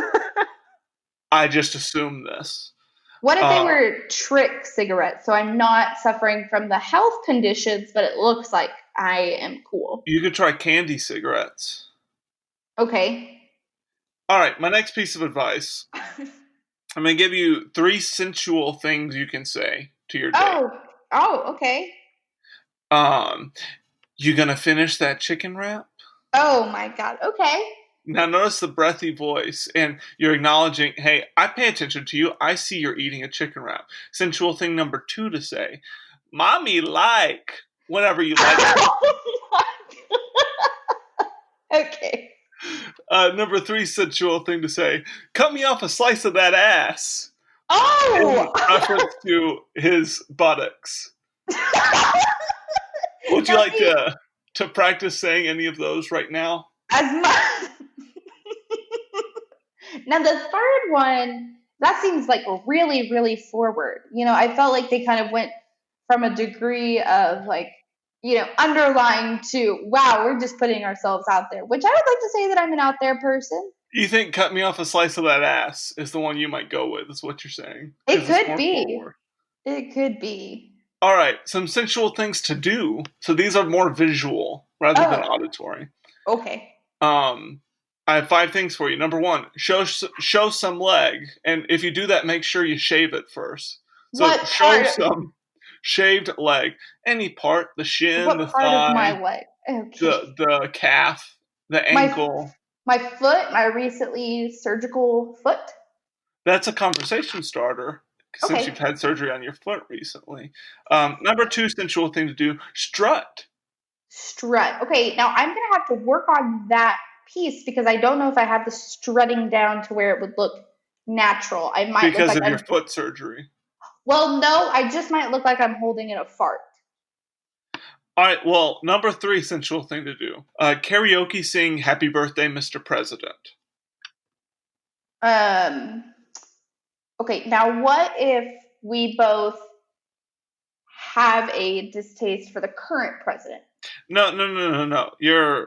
[SPEAKER 2] I just assume this.
[SPEAKER 3] What if they were trick cigarettes? So I'm not suffering from the health conditions, but it looks like I am cool.
[SPEAKER 2] You could try candy cigarettes.
[SPEAKER 3] Okay.
[SPEAKER 2] All right, my next piece of advice. I'm going to give you 3 sensual things you can say to your date.
[SPEAKER 3] Okay.
[SPEAKER 2] You going to finish that chicken wrap?
[SPEAKER 3] Oh my God. Okay.
[SPEAKER 2] Now notice the breathy voice, and you're acknowledging, hey, I pay attention to you. I see you're eating a chicken wrap. Sensual thing number 2 to say, mommy like, whenever you like.
[SPEAKER 3] Okay.
[SPEAKER 2] Number 3 sensual thing to say, cut me off a slice of that ass.
[SPEAKER 3] Oh!
[SPEAKER 2] In reference to his buttocks. Would you like to practice saying any of those right now?
[SPEAKER 3] Now the third one, that seems like really, really forward. I felt like they kind of went from a degree of like, underlying to, wow, we're just putting ourselves out there, which I would like to say that I'm an out there person.
[SPEAKER 2] You think cut me off a slice of that ass is the one you might go with, is what you're saying.
[SPEAKER 3] It could be. Forward. It could be.
[SPEAKER 2] All right, some sensual things to do. So these are more visual rather than auditory.
[SPEAKER 3] Okay.
[SPEAKER 2] I have 5 things for you. Number 1, show some leg, and if you do that, make sure you shave it first. So show some shaved leg, any part, the shin, the thigh,
[SPEAKER 3] part of my leg? Okay.
[SPEAKER 2] The calf, the ankle,
[SPEAKER 3] my foot, my recently surgical foot.
[SPEAKER 2] That's a conversation starter. Since you've had surgery on your foot recently. Number 2 sensual thing to do, strut.
[SPEAKER 3] Strut. Okay, now I'm going to have to work on that piece because I don't know if I have the strutting down to where it would look natural. I might
[SPEAKER 2] because
[SPEAKER 3] look like
[SPEAKER 2] of your foot surgery.
[SPEAKER 3] Well, no, I just might look like I'm holding in a fart.
[SPEAKER 2] All right, well, number 3 sensual thing to do. Karaoke sing Happy Birthday, Mr. President.
[SPEAKER 3] Okay, now what if we both have a distaste for the current president?
[SPEAKER 2] No. You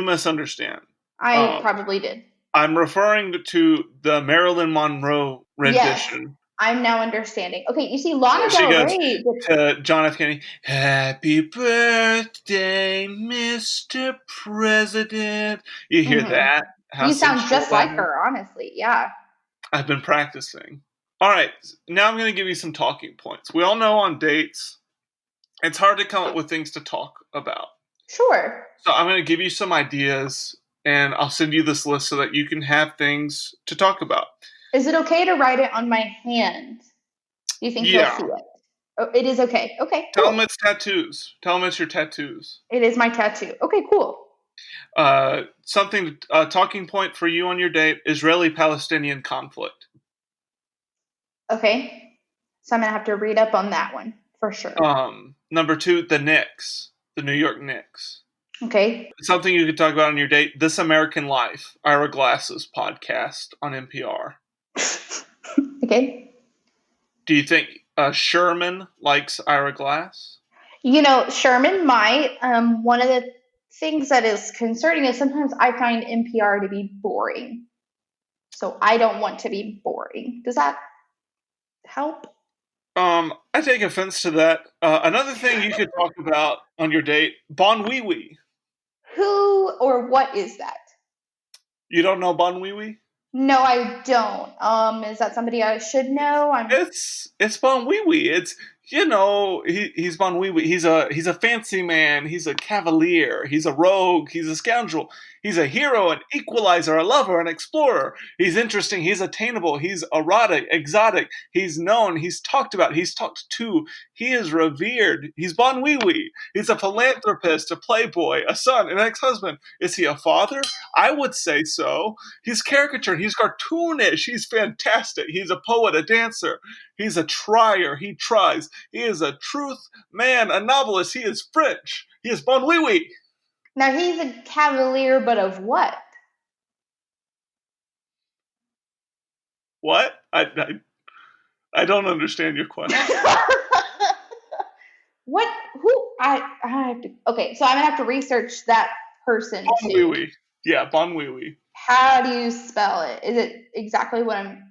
[SPEAKER 2] misunderstand.
[SPEAKER 3] I probably did.
[SPEAKER 2] I'm referring to the Marilyn Monroe rendition.
[SPEAKER 3] Yes, I'm now understanding. Okay, you see, Lana
[SPEAKER 2] Del
[SPEAKER 3] Del
[SPEAKER 2] Rey to John F. Kennedy. Happy birthday, Mr. President. You hear that?
[SPEAKER 3] You sound just like her, honestly. Yeah.
[SPEAKER 2] I've been practicing. All right, now I'm going to give you some talking points. We all know on dates, it's hard to come up with things to talk about.
[SPEAKER 3] Sure.
[SPEAKER 2] So I'm going to give you some ideas, and I'll send you this list so that you can have things to talk about.
[SPEAKER 3] Is it okay to write it on my hand? Do you think you'll see it? Oh, it is okay. Okay, cool.
[SPEAKER 2] Tell them it's tattoos. Tell them it's your tattoos.
[SPEAKER 3] It is my tattoo. Okay, cool.
[SPEAKER 2] Talking point for you on your date, Israeli-Palestinian conflict.
[SPEAKER 3] Okay. So I'm going to have to read up on that one, for sure.
[SPEAKER 2] Number 2, the Knicks. The New York Knicks.
[SPEAKER 3] Okay.
[SPEAKER 2] Something you could talk about on your date, This American Life, Ira Glass's podcast on NPR.
[SPEAKER 3] Okay.
[SPEAKER 2] Do you think Sherman likes Ira Glass?
[SPEAKER 3] Sherman might. One of the things that is concerning is sometimes I find NPR to be boring. So I don't want to be boring. Does that help?
[SPEAKER 2] I take offense to that. Another thing you could talk about on your date, Bon Wee Wee.
[SPEAKER 3] Who or what is that?
[SPEAKER 2] You don't know Bon Wee Wee?
[SPEAKER 3] No, I don't. Is that somebody I should know?
[SPEAKER 2] It's Bon Wee Wee. he's Bon Wee Wee. He's a fancy man. He's a cavalier. He's a rogue. He's a scoundrel. He's a hero, an equalizer, a lover, an explorer. He's interesting. He's attainable. He's erotic, exotic. He's known. He's talked about. He's talked to. He is revered. He's Bon Wee Wee. He's a philanthropist, a playboy, a son, an ex-husband. Is he a father? I would say so. He's caricatured. He's cartoonish. He's fantastic. He's a poet, a dancer. He's a trier. He tries. He is a truth man, a novelist. He is French. He is Bon Wee Wee.
[SPEAKER 3] Now he's a cavalier, but of what?
[SPEAKER 2] What? I don't understand your question.
[SPEAKER 3] What? Who? I have to. Okay, so I'm gonna have to research that person
[SPEAKER 2] Bon
[SPEAKER 3] too.
[SPEAKER 2] Wee Wee. Yeah, Bon Wee Wee.
[SPEAKER 3] How do you spell it? Is it exactly what I'm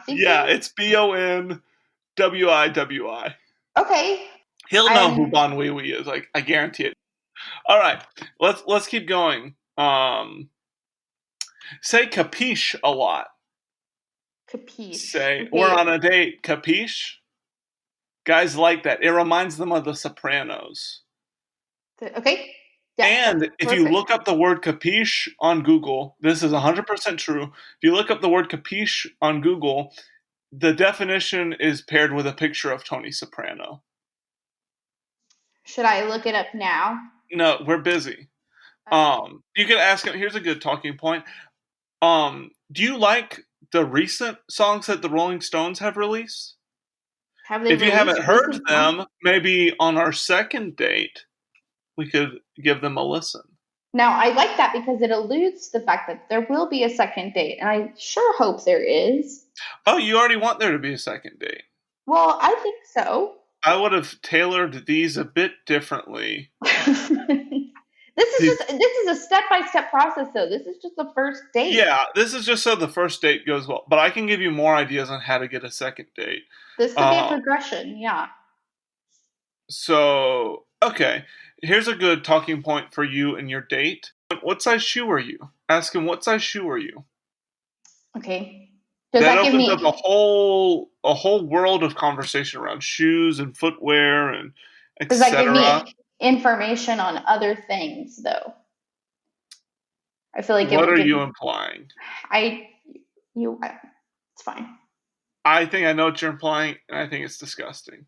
[SPEAKER 3] thinking?
[SPEAKER 2] Yeah, it's BonWiwi.
[SPEAKER 3] Okay.
[SPEAKER 2] He'll know who Bon Wee Wee is. I guarantee it. All right, let's keep going. Say capiche a lot.
[SPEAKER 3] Capiche.
[SPEAKER 2] Say
[SPEAKER 3] Okay.
[SPEAKER 2] we're on a date. Capiche. Guys like that. It reminds them of The Sopranos.
[SPEAKER 3] Okay. Yeah,
[SPEAKER 2] and if you look up the word capiche on Google, this is 100% true. If you look up the word capiche on Google, the definition is paired with a picture of Tony Soprano.
[SPEAKER 3] Should I look it up now?
[SPEAKER 2] No, we're busy. You can ask him. Here's a good talking point. Do you like the recent songs that the Rolling Stones have released? If you haven't heard them, maybe on our second date, we could give them a listen.
[SPEAKER 3] Now, I like that because it alludes to the fact that there will be a second date, and I sure hope there is.
[SPEAKER 2] Oh, you already want there to be a second date?
[SPEAKER 3] Well, I think so.
[SPEAKER 2] I would have tailored these a bit differently.
[SPEAKER 3] This is a step-by-step process, though. This is just the first date.
[SPEAKER 2] Yeah, this is just so the first date goes well. But I can give you more ideas on how to get a second date.
[SPEAKER 3] This could be a progression, yeah.
[SPEAKER 2] So, okay. Here's a good talking point for you and your date. What size shoe are you? Ask him, what size shoe are you?
[SPEAKER 3] Okay.
[SPEAKER 2] That opens up a whole world of conversation around shoes and footwear and etc.
[SPEAKER 3] Does that give me information on other things, though? I feel like
[SPEAKER 2] what are you implying?
[SPEAKER 3] It's fine.
[SPEAKER 2] I think I know what you're implying, and I think it's disgusting.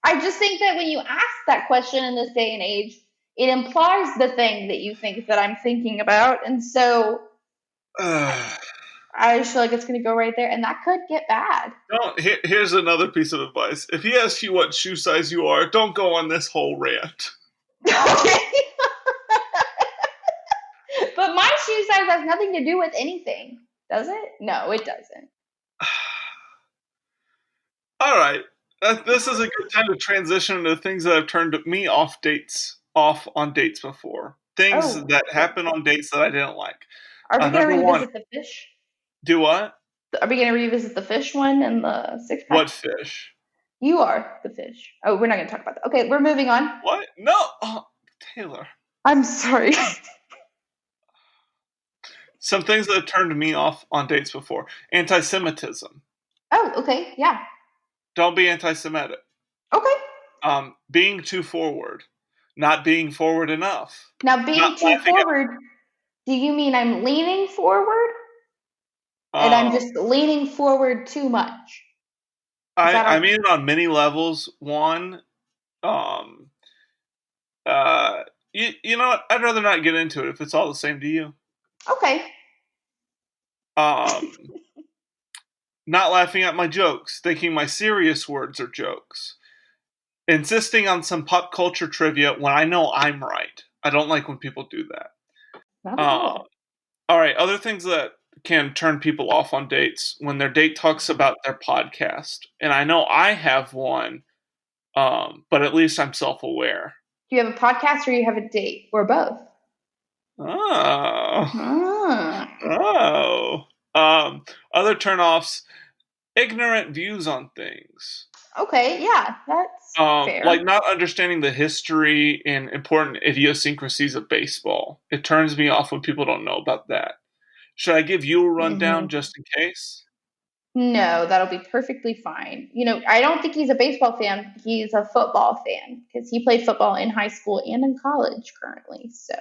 [SPEAKER 3] I just think that when you ask that question in this day and age, it implies the thing that you think that I'm thinking about, and so I just feel like it's going to go right there, and that could get bad.
[SPEAKER 2] Here's another piece of advice. If he asks you what shoe size you are, don't go on this whole rant.
[SPEAKER 3] Okay. But my shoe size has nothing to do with anything, does it? No, it doesn't.
[SPEAKER 2] All right. This is a good time to transition into things that have turned me off on dates before. Things that happen on dates that I didn't like.
[SPEAKER 3] Are we going to revisit the fish?
[SPEAKER 2] Do what?
[SPEAKER 3] Are we going to revisit the fish one and the six-pack?
[SPEAKER 2] What fish?
[SPEAKER 3] You are the fish. Oh, we're not going to talk about that. Okay, we're moving on.
[SPEAKER 2] What? No. Oh, Taylor.
[SPEAKER 3] I'm sorry.
[SPEAKER 2] Some things that have turned me off on dates before. Anti-Semitism.
[SPEAKER 3] Oh, okay. Yeah.
[SPEAKER 2] Don't be anti-Semitic.
[SPEAKER 3] Okay.
[SPEAKER 2] Being too forward. Not being forward enough.
[SPEAKER 3] Now, being too forward, do you mean I'm leaning forward? And I'm just leaning forward too much?
[SPEAKER 2] I mean it on many levels. One, you know what? I'd rather not get into it if it's all the same to you.
[SPEAKER 3] Okay.
[SPEAKER 2] Not laughing at my jokes, thinking my serious words are jokes. Insisting on some pop culture trivia when I know I'm right. I don't like when people do that.
[SPEAKER 3] Not at all.
[SPEAKER 2] All right, other things that can turn people off on dates when their date talks about their podcast. And I know I have one, but at least I'm self-aware.
[SPEAKER 3] Do you have a podcast or you have a date? Or both?
[SPEAKER 2] Other turnoffs, ignorant views on things.
[SPEAKER 3] Okay, yeah, that's fair.
[SPEAKER 2] Like not understanding the history and important idiosyncrasies of baseball. It turns me off when people don't know about that. Should I give you a rundown just in case?
[SPEAKER 3] No, that'll be perfectly fine. I don't think he's a baseball fan. He's a football fan because he played football in high school and in college currently. So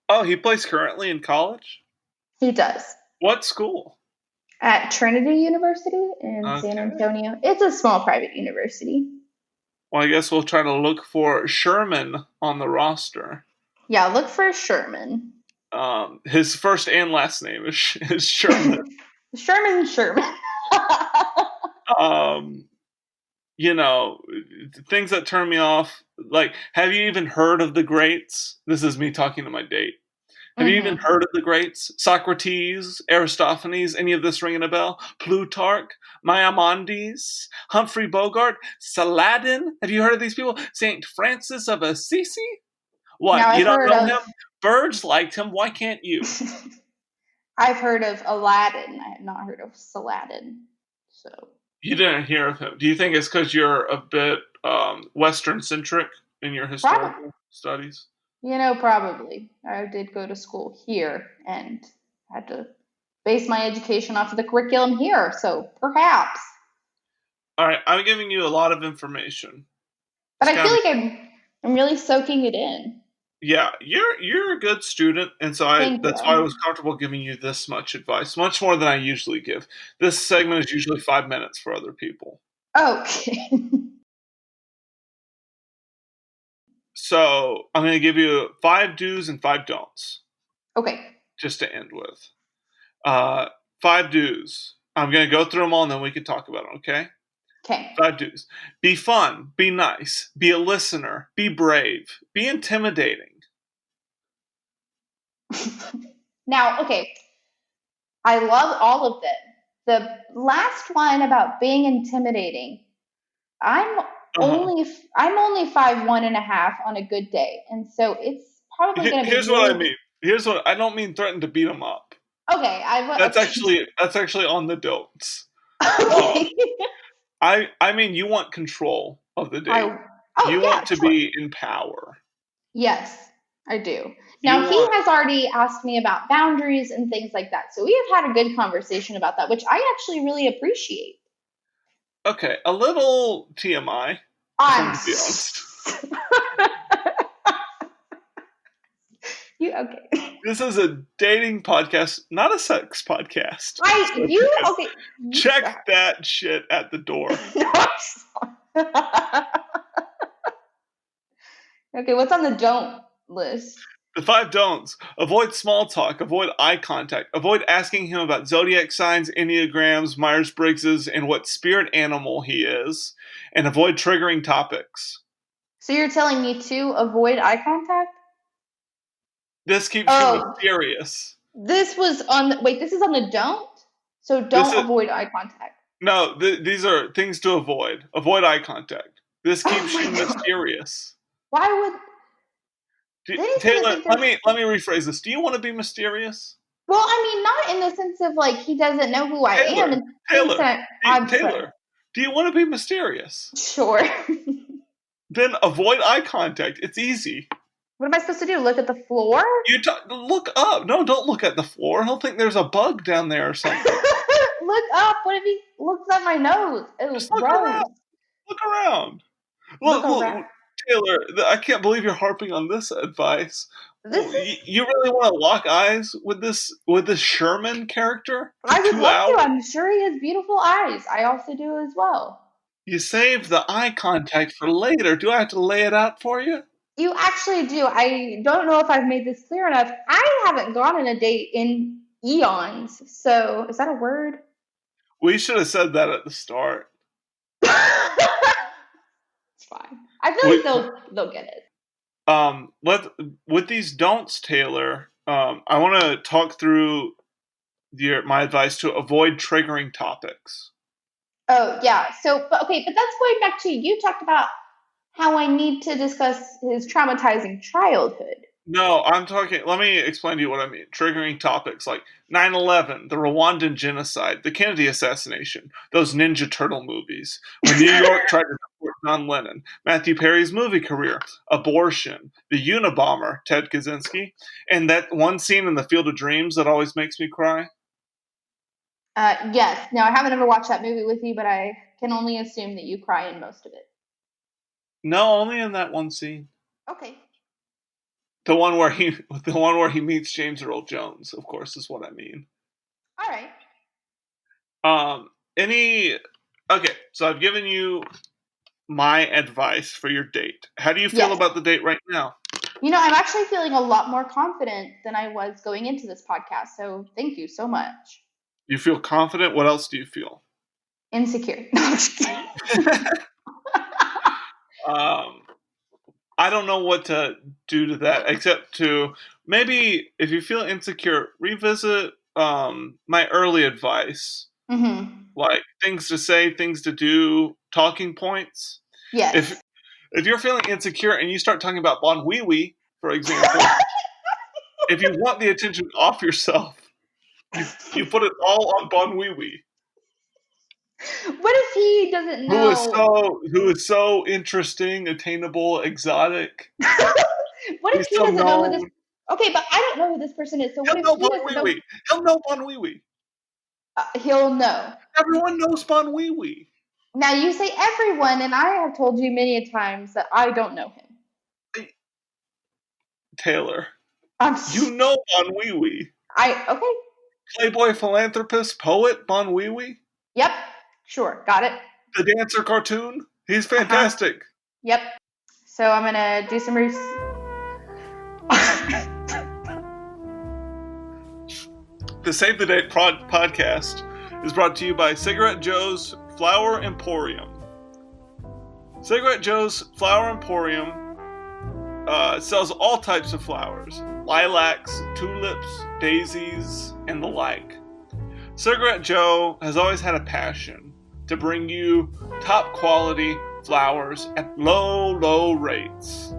[SPEAKER 2] Oh, he plays currently in college?
[SPEAKER 3] he does
[SPEAKER 2] What school?
[SPEAKER 3] at Trinity University in San
[SPEAKER 2] Okay.
[SPEAKER 3] Antonio. It's a small private university.
[SPEAKER 2] Well, I guess we'll try to look for Sherman on the roster.
[SPEAKER 3] Yeah, look for Sherman.
[SPEAKER 2] His first and last name is Sherman.
[SPEAKER 3] Sherman.
[SPEAKER 2] Um, things that turn me off. Like, have you even heard of the greats? This is me talking to my date. Have you even
[SPEAKER 3] hmm
[SPEAKER 2] heard of the greats? Socrates, Aristophanes, any of this ringing a bell? Plutarch, Maimonides, Humphrey Bogart, Saladin. Have you heard of these people? Saint Francis of Assisi?
[SPEAKER 3] Now
[SPEAKER 2] What? You
[SPEAKER 3] I've
[SPEAKER 2] don't
[SPEAKER 3] heard
[SPEAKER 2] know
[SPEAKER 3] of
[SPEAKER 2] him? Birds liked him. Why can't you?
[SPEAKER 3] I've heard of Aladdin. I have not heard of Saladin. So
[SPEAKER 2] You didn't hear of him. Do you think it's because you're a bit Western centric in your
[SPEAKER 3] probably
[SPEAKER 2] historical studies?
[SPEAKER 3] probably. I did go to school here and had to base my education off of the curriculum here, so perhaps.
[SPEAKER 2] All right, I'm giving you a lot of information.
[SPEAKER 3] But
[SPEAKER 2] It's
[SPEAKER 3] I feel
[SPEAKER 2] kind of
[SPEAKER 3] like I'm really soaking it in.
[SPEAKER 2] yeah. You're a good student, and so
[SPEAKER 3] Thank
[SPEAKER 2] that's why I
[SPEAKER 3] you.
[SPEAKER 2] was comfortable giving you this much advice, much more than I usually give. This segment is usually 5 minutes for other people.
[SPEAKER 3] Okay.
[SPEAKER 2] So I'm going to give you 5 do's and 5 don'ts,
[SPEAKER 3] Okay.
[SPEAKER 2] just to end with. 5 do's. I'm going to go through them all, and then we can talk about them. Okay.
[SPEAKER 3] Okay.
[SPEAKER 2] 5 do's. Be fun. Be nice. Be a listener. Be brave. Be intimidating.
[SPEAKER 3] Now, okay. I love all of them. The last one about being intimidating. I'm
[SPEAKER 2] Uh-huh.
[SPEAKER 3] I'm only 5'1.5" on a good day, and so it's probably going to be
[SPEAKER 2] Here's what I
[SPEAKER 3] really
[SPEAKER 2] mean. Here's what I don't mean threaten to beat them up.
[SPEAKER 3] okay.
[SPEAKER 2] That's
[SPEAKER 3] Okay.
[SPEAKER 2] actually on the don'ts. Um,
[SPEAKER 3] Okay.
[SPEAKER 2] I mean you want control of the date.
[SPEAKER 3] I
[SPEAKER 2] You
[SPEAKER 3] oh
[SPEAKER 2] want
[SPEAKER 3] yeah,
[SPEAKER 2] to
[SPEAKER 3] sure.
[SPEAKER 2] be in power.
[SPEAKER 3] Yes, I do.
[SPEAKER 2] You
[SPEAKER 3] Now he
[SPEAKER 2] want
[SPEAKER 3] has already asked me about boundaries and things like that, so we have had a good conversation about that, which I actually really appreciate.
[SPEAKER 2] okay, a little TMI, if I'm
[SPEAKER 3] I'm
[SPEAKER 2] gonna be honest.
[SPEAKER 3] you okay?
[SPEAKER 2] This is a dating podcast, not a sex podcast.
[SPEAKER 3] I
[SPEAKER 2] So
[SPEAKER 3] you
[SPEAKER 2] just
[SPEAKER 3] okay?
[SPEAKER 2] check that shit at the door.
[SPEAKER 3] No, okay, what's on the don't list?
[SPEAKER 2] The 5 don'ts. Avoid small talk. Avoid eye contact. Avoid asking him about zodiac signs, Enneagrams, Myers-Briggses, and what spirit animal he is. And avoid triggering topics.
[SPEAKER 3] So you're telling me to avoid eye contact?
[SPEAKER 2] This keeps you
[SPEAKER 3] Oh,
[SPEAKER 2] mysterious.
[SPEAKER 3] this was on the, wait, this is on the don't? So
[SPEAKER 2] This
[SPEAKER 3] don't
[SPEAKER 2] is
[SPEAKER 3] avoid eye contact.
[SPEAKER 2] no. These are things to avoid. Avoid eye contact. This
[SPEAKER 3] Oh
[SPEAKER 2] keeps
[SPEAKER 3] my
[SPEAKER 2] you
[SPEAKER 3] god.
[SPEAKER 2] mysterious.
[SPEAKER 3] Why would then he's gonna
[SPEAKER 2] Taylor,
[SPEAKER 3] think
[SPEAKER 2] let
[SPEAKER 3] there's
[SPEAKER 2] me rephrase this. Do you want to be mysterious?
[SPEAKER 3] well, I mean, not in the sense of like he doesn't know who I am
[SPEAKER 2] Taylor,
[SPEAKER 3] and thinks
[SPEAKER 2] Taylor,
[SPEAKER 3] that I'm sorry.
[SPEAKER 2] Taylor. Do you want to be mysterious?
[SPEAKER 3] Sure.
[SPEAKER 2] Then avoid eye contact. It's easy.
[SPEAKER 3] What am I supposed to do? Look at the floor?
[SPEAKER 2] Look up. No, don't look at the floor. He'll think there's a bug down there or something.
[SPEAKER 3] Look up. What if he looks at my nose? Ew,
[SPEAKER 2] Just look around.
[SPEAKER 3] gross.
[SPEAKER 2] Look around.
[SPEAKER 3] Look
[SPEAKER 2] Look,
[SPEAKER 3] around.
[SPEAKER 2] Taylor. I can't believe you're harping on this advice.
[SPEAKER 3] This is
[SPEAKER 2] You really want to lock eyes with this Sherman character for
[SPEAKER 3] I would
[SPEAKER 2] two
[SPEAKER 3] love to.
[SPEAKER 2] hours?
[SPEAKER 3] I'm sure he has beautiful eyes. I also do as well.
[SPEAKER 2] You saved the eye contact for later. Do I have to lay it out for you?
[SPEAKER 3] You actually do. I don't know if I've made this clear enough. I haven't gone on a date in eons. So, is that a word?
[SPEAKER 2] We should have said that at the start.
[SPEAKER 3] It's fine. I feel like
[SPEAKER 2] We,
[SPEAKER 3] they'll get it.
[SPEAKER 2] with these don'ts, Taylor. I want to talk through my advice to avoid triggering topics.
[SPEAKER 3] Oh yeah. So, but that's going back to you talked about how I need to discuss his traumatizing childhood.
[SPEAKER 2] No, I'm talking. Let me explain to you what I mean. Triggering topics like 9/11, the Rwandan genocide, the Kennedy assassination, those Ninja Turtle movies, when New York tried to support John Lennon, Matthew Perry's movie career, abortion, the Unabomber, Ted Kaczynski, and that one scene in The Field of Dreams that always makes me cry.
[SPEAKER 3] Yes. Now, I haven't ever watched that movie with you, but I can only assume that you cry in most of it.
[SPEAKER 4] No, only in that one scene.
[SPEAKER 3] Okay.
[SPEAKER 4] The one where he meets James Earl Jones, of course, is what I mean.
[SPEAKER 3] All right.
[SPEAKER 4] Any okay, so I've given you my advice for your date. How do you feel
[SPEAKER 3] Yes.
[SPEAKER 4] about the date right now?
[SPEAKER 3] I'm actually feeling a lot more confident than I was going into this podcast. So thank you so much.
[SPEAKER 4] You feel confident? What else do you feel?
[SPEAKER 3] Insecure. No, I'm just kidding.
[SPEAKER 4] I don't know what to do to that except to maybe if you feel insecure, revisit my early advice.
[SPEAKER 3] Mm-hmm.
[SPEAKER 4] Like things to say, things to do, talking points.
[SPEAKER 3] Yes.
[SPEAKER 4] If you're feeling insecure and you start talking about Bon Wee Wee, for example, if you want the attention off yourself, you put it all on Bon Wee Wee.
[SPEAKER 3] What if he doesn't know?
[SPEAKER 4] Who is so interesting, attainable, exotic.
[SPEAKER 3] What if
[SPEAKER 4] He's
[SPEAKER 3] he
[SPEAKER 4] so
[SPEAKER 3] doesn't know who this?
[SPEAKER 4] known.
[SPEAKER 3] Okay, but I don't know who this person is. So what
[SPEAKER 4] He'll
[SPEAKER 3] if
[SPEAKER 4] know
[SPEAKER 3] he
[SPEAKER 4] Bon
[SPEAKER 3] doesn't
[SPEAKER 4] Wee
[SPEAKER 3] know?
[SPEAKER 4] Wee. He'll know Bon Wee Wee.
[SPEAKER 3] He'll know.
[SPEAKER 4] Everyone knows Bon Wee Wee.
[SPEAKER 3] Now you say everyone, and I have told you many a times that I don't know him.
[SPEAKER 4] Taylor,
[SPEAKER 3] I'm.
[SPEAKER 4] you know Bon Wee Wee.
[SPEAKER 3] Okay.
[SPEAKER 4] Playboy philanthropist, poet, Bon Wee Wee.
[SPEAKER 3] Yep. Sure. Got it.
[SPEAKER 4] The dancer cartoon. He's
[SPEAKER 3] Uh-huh.
[SPEAKER 4] fantastic.
[SPEAKER 3] Yep. So I'm gonna do some
[SPEAKER 4] The Save the Date podcast is brought to you by Cigarette Joe's Flower Emporium. Cigarette Joe's Flower Emporium sells all types of flowers: lilacs, tulips, daisies, and the like. Cigarette Joe has always had a passion to bring you top quality flowers at low, low rates.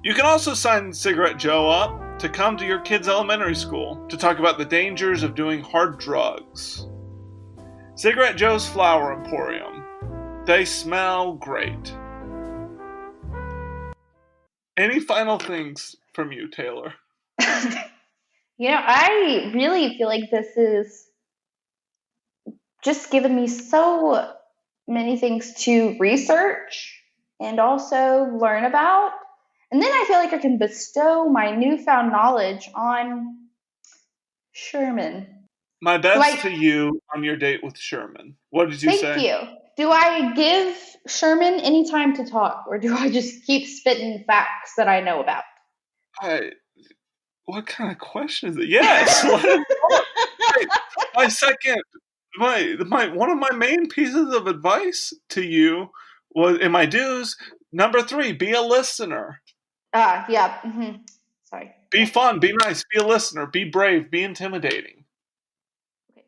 [SPEAKER 4] You can also sign Cigarette Joe up to come to your kid's elementary school to talk about the dangers of doing hard drugs. Cigarette Joe's Flower Emporium. They smell great. Any final things from you, Taylor?
[SPEAKER 3] I really feel like this is just given me so many things to research and also learn about. And then I feel like I can bestow my newfound knowledge on Sherman.
[SPEAKER 4] My best to you on your date with Sherman. What did you say?
[SPEAKER 3] Thank you. Do I give Sherman any time to talk, or do I just keep spitting facts that I know about?
[SPEAKER 4] What kind of question is it? Yes. One of my main pieces of advice to you was in my dues. Number 3, be a listener.
[SPEAKER 3] Yeah. Mm-hmm. Sorry.
[SPEAKER 4] Be fun. Be nice. Be a listener. Be brave. Be intimidating.
[SPEAKER 3] Okay.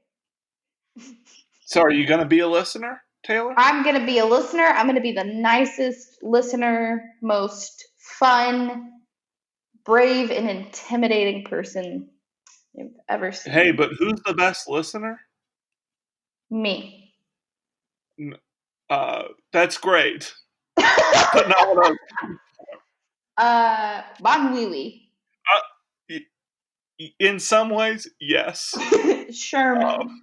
[SPEAKER 4] So, are you going to be a listener, Taylor?
[SPEAKER 3] I'm going to be a listener. I'm going to be the nicest listener, most fun, brave, and intimidating person you've ever seen.
[SPEAKER 4] Hey, but who's the best listener?
[SPEAKER 3] Me.
[SPEAKER 4] That's great. But not what I was.
[SPEAKER 3] Bon Wee Wee.
[SPEAKER 4] In some ways, yes.
[SPEAKER 3] Sherman.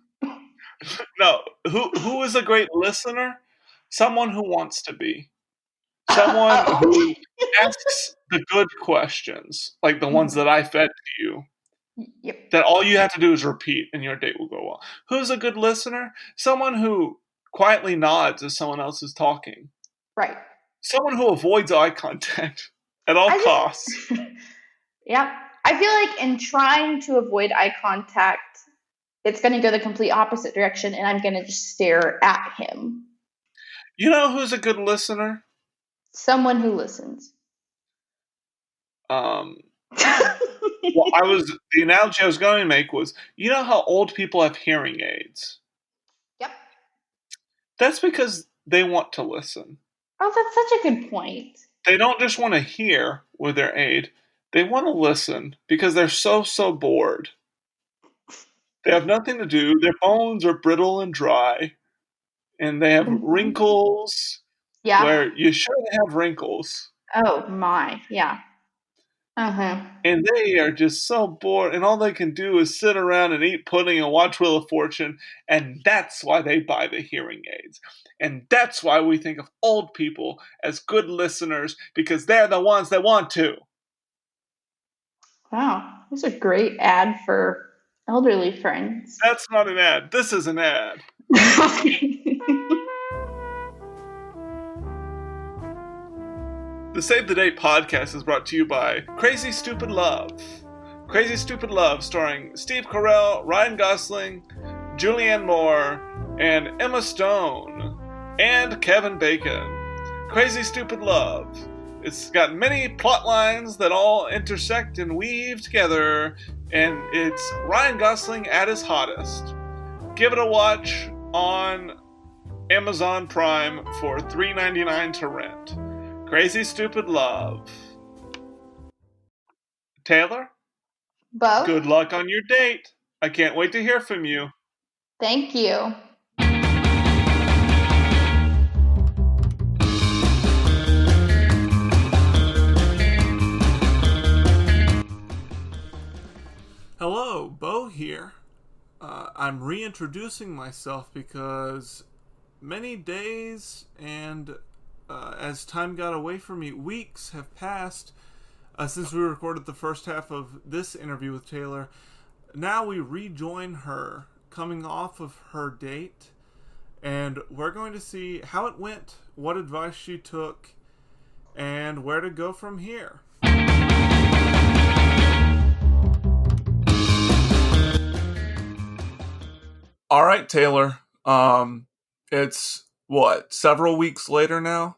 [SPEAKER 4] No, who is a great listener? Someone who wants to be. Someone who asks the good questions, like the ones that I fed to you.
[SPEAKER 3] Yep.
[SPEAKER 4] That all you have to do is repeat and your date will go well. Who's a good listener? Someone who quietly nods as someone else is talking.
[SPEAKER 3] Right.
[SPEAKER 4] Someone who avoids eye contact at all costs.
[SPEAKER 3] Yeah. I feel like in trying to avoid eye contact, it's going to go the complete opposite direction, and I'm going to just stare at him.
[SPEAKER 4] You know who's a good listener?
[SPEAKER 3] Someone who listens.
[SPEAKER 4] The analogy I was going to make was, you know how old people have hearing aids?
[SPEAKER 3] Yep.
[SPEAKER 4] That's because they want to listen.
[SPEAKER 3] Oh, that's such a good point.
[SPEAKER 4] They don't just want to hear with their aid. They want to listen because they're so bored. They have nothing to do. Their bones are brittle and dry. And they have wrinkles.
[SPEAKER 3] Yeah.
[SPEAKER 4] Where you shouldn't have wrinkles.
[SPEAKER 3] Oh, my. Yeah. Uh-huh.
[SPEAKER 4] And they are just so bored, and all they can do is sit around and eat pudding and watch Wheel of Fortune, and that's why they buy the hearing aids. And that's why we think of old people as good listeners, because they're the ones that want to.
[SPEAKER 3] Wow. That's a great ad for elderly friends.
[SPEAKER 4] That's not an ad. This is an ad. The Save the Date podcast is brought to you by Crazy Stupid Love. Crazy Stupid Love, starring Steve Carell, Ryan Gosling, Julianne Moore, and Emma Stone, and Kevin Bacon. Crazy Stupid Love. It's got many plot lines that all intersect and weave together, and it's Ryan Gosling at his hottest. Give it a watch on Amazon Prime for $3.99 to rent. Crazy Stupid Love. Taylor,
[SPEAKER 3] Bo?
[SPEAKER 4] good luck on your date. I can't wait to hear from you.
[SPEAKER 3] Thank you.
[SPEAKER 2] Hello, Bo here. I'm reintroducing myself because many days and as time got away from me, weeks have passed since we recorded the first half of this interview with Taylor. Now we rejoin her coming off of her date, and we're going to see how it went, what advice she took, and where to go from here. All right, Taylor. It's what, several weeks later now?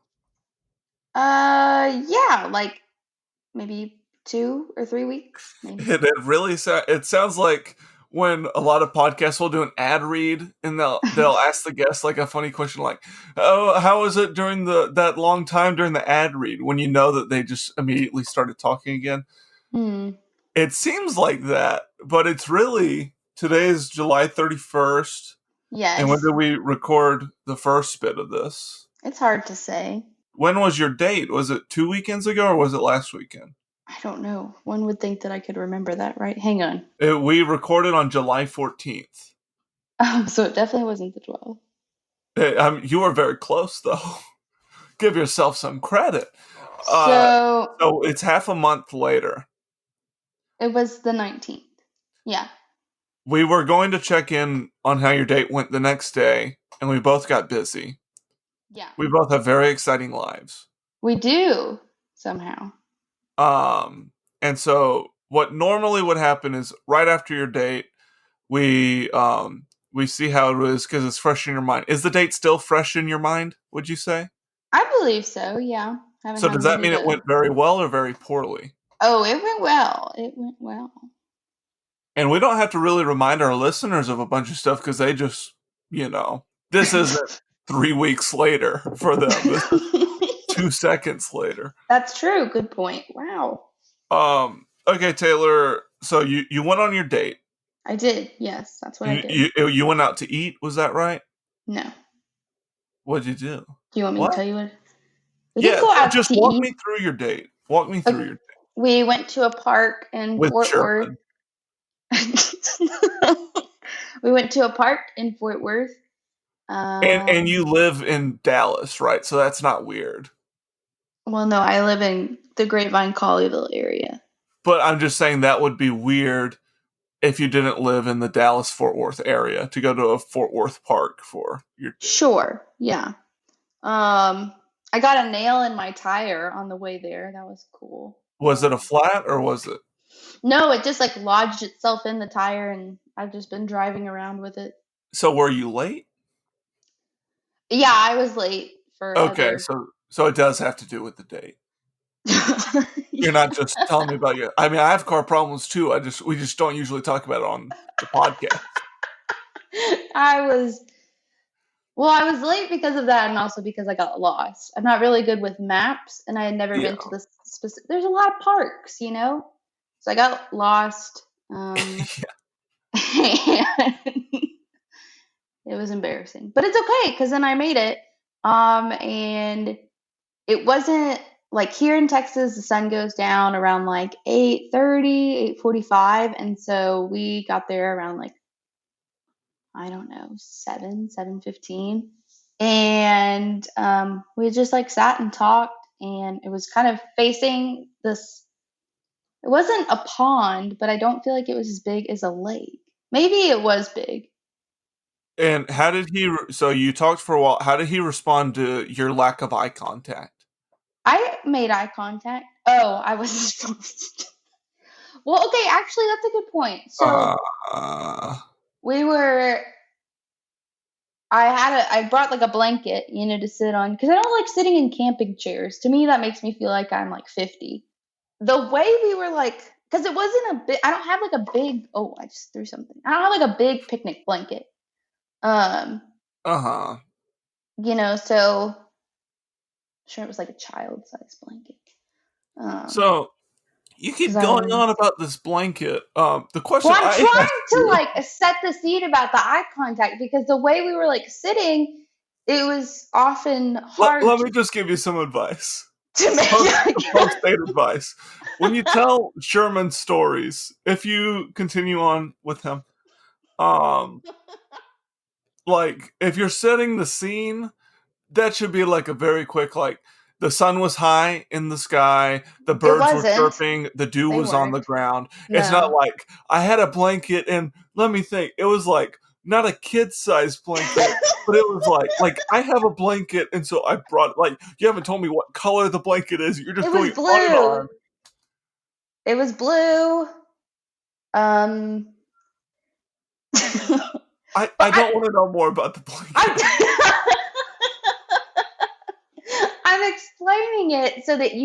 [SPEAKER 3] Yeah, like maybe 2 or 3 weeks, maybe.
[SPEAKER 2] It really it sounds like when a lot of podcasts will do an ad read and they'll ask the guest like a funny question like, "Oh, how was it during that long time during the ad read?" When you know that they just immediately started talking again. It seems like that, but it's really, today is July 31st.
[SPEAKER 3] Yes.
[SPEAKER 2] And when did we record the first bit of this?
[SPEAKER 3] It's hard to say.
[SPEAKER 2] When was your date? Was it 2 weekends ago or was it last weekend?
[SPEAKER 3] I don't know. One would think that I could remember that, right? Hang on.
[SPEAKER 2] We recorded on July 14th.
[SPEAKER 3] So it definitely wasn't the 12th.
[SPEAKER 2] You were very close, though. Give yourself some credit.
[SPEAKER 3] So
[SPEAKER 2] it's half a month later.
[SPEAKER 3] it was the 19th. Yeah.
[SPEAKER 2] We were going to check in on how your date went the next day, and we both got busy.
[SPEAKER 3] Yeah.
[SPEAKER 2] We both have very exciting lives.
[SPEAKER 3] We do, somehow.
[SPEAKER 2] And so what normally would happen is right after your date, we see how it is because it's fresh in your mind. Is the date still fresh in your mind, would you say?
[SPEAKER 3] I believe so, yeah.
[SPEAKER 2] So does that mean it went very well or very poorly?
[SPEAKER 3] Oh, it went well. It went well.
[SPEAKER 2] And we don't have to really remind our listeners of a bunch of stuff because they just, this isn't 3 weeks later for them. This is 2 seconds later.
[SPEAKER 3] That's true. Good point. Wow.
[SPEAKER 2] Okay, Taylor. So you went on your date.
[SPEAKER 3] I did. Yes, that's what I did.
[SPEAKER 2] You went out to eat. Was that right?
[SPEAKER 3] No.
[SPEAKER 2] What'd you do?
[SPEAKER 3] Do you want me to tell you what?
[SPEAKER 2] Just walk me through your date. Walk me through your date.
[SPEAKER 3] We went to a park in Fort Worth. We went to a park in Fort Worth.
[SPEAKER 2] And you live in Dallas, right? So that's not weird.
[SPEAKER 3] Well, no, I live in the Grapevine Colleyville area.
[SPEAKER 2] But I'm just saying that would be weird if you didn't live in the Dallas-Fort Worth area to go to a Fort Worth park for your date.
[SPEAKER 3] Sure, yeah. I got a nail in my tire on the way there. That was cool.
[SPEAKER 2] Was it a flat or was it?
[SPEAKER 3] No, it just like lodged itself in the tire, and I've just been driving around with it.
[SPEAKER 2] So were you late?
[SPEAKER 3] Yeah, I was late for.
[SPEAKER 2] Okay, so it does have to do with the date. You're not just telling me about your. I mean, I have car problems too. We just don't usually talk about it on the podcast.
[SPEAKER 3] I was late because of that, and also because I got lost. I'm not really good with maps, and I had never been to the specific. There's a lot of parks, so I got lost. It was embarrassing, but it's okay because then I made it. And it wasn't like here in Texas, the sun goes down around like 8:30, 8:45, and so we got there around like, I don't know, 7:15. And we just like sat and talked, and it was kind of facing this. It wasn't a pond, but I don't feel like it was as big as a lake. Maybe it was big.
[SPEAKER 2] And how did he? So you talked for a while. How did he respond to your lack of eye contact?
[SPEAKER 3] I made eye contact. Oh, I was. Well, okay, actually, that's a good point. So we were. I brought like a blanket, to sit on, because I don't like sitting in camping chairs. To me, that makes me feel like I'm like 50. The way we were like, because it wasn't a big. I don't have like a big. Oh, I just threw something. I don't have like a big picnic blanket. So sure it was like a child-sized blanket.
[SPEAKER 2] So you keep going on about this blanket. The question.
[SPEAKER 3] Well, I'm trying to like set the scene about the eye contact, because the way we were like sitting, it was often hard.
[SPEAKER 2] Let me just give you some advice.
[SPEAKER 3] To make
[SPEAKER 2] post-date advice. When you tell Sherman stories, if you continue on with him, like if you're setting the scene, that should be like a very quick, like the sun was high in the sky, the birds were chirping, the dew was on the ground. No. It's not like I had a blanket and let me think. It was like not a kid-sized blanket, but it was like I have a blanket, and so I brought, like, you haven't told me what color the blanket is. You're just going on and on.
[SPEAKER 3] It was blue.
[SPEAKER 2] I don't want to know more about the blanket.
[SPEAKER 3] I'm explaining it so that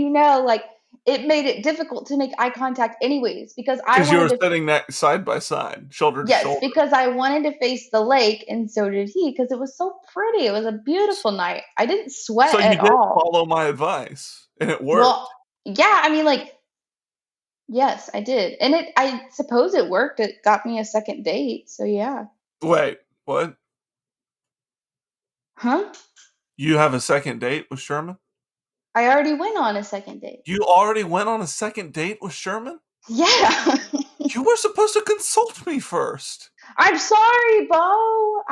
[SPEAKER 3] like it made it difficult to make eye contact anyways, because
[SPEAKER 2] you were sitting side by side, shoulder to shoulder.
[SPEAKER 3] Yes, because I wanted to face the lake, and so did he, because it was so pretty. It was a beautiful night. I didn't sweat at all. So you did
[SPEAKER 2] follow my advice, and it worked. Well,
[SPEAKER 3] yeah, I mean, like, yes, I did. And I suppose it worked. It got me a second date, so yeah.
[SPEAKER 2] Wait, what?
[SPEAKER 3] Huh?
[SPEAKER 2] You have a second date with Sherman?
[SPEAKER 3] I already went on a second date.
[SPEAKER 2] You already went on a second date with Sherman?
[SPEAKER 3] Yeah.
[SPEAKER 2] You were supposed to consult me first.
[SPEAKER 3] I'm sorry, Bo.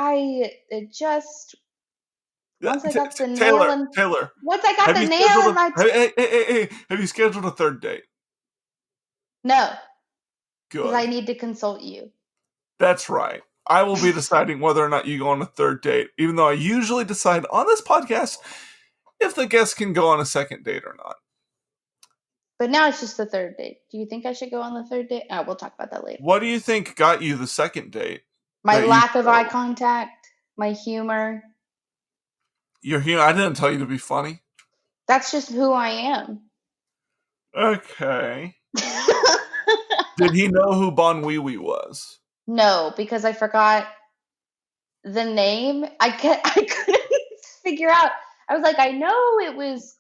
[SPEAKER 3] Once I got the nail in...
[SPEAKER 2] Taylor.
[SPEAKER 3] Once I got the nail in my...
[SPEAKER 2] Hey. Have you scheduled a third date?
[SPEAKER 3] No.
[SPEAKER 2] Good.
[SPEAKER 3] Because I need to consult you.
[SPEAKER 2] That's right. I will be deciding whether or not you go on a third date, even though I usually decide on this podcast if the guest can go on a second date or not.
[SPEAKER 3] But now it's just the third date. Do you think I should go on the third date? We'll talk about that later.
[SPEAKER 2] What do you think got you the second date?
[SPEAKER 3] My lack of eye contact, my humor.
[SPEAKER 2] Your humor? I didn't tell you to be funny.
[SPEAKER 3] That's just who I am.
[SPEAKER 2] Okay. Did he know who Bon Wee Wee was?
[SPEAKER 3] No, because I forgot the name. I couldn't figure out. I was like, I know it was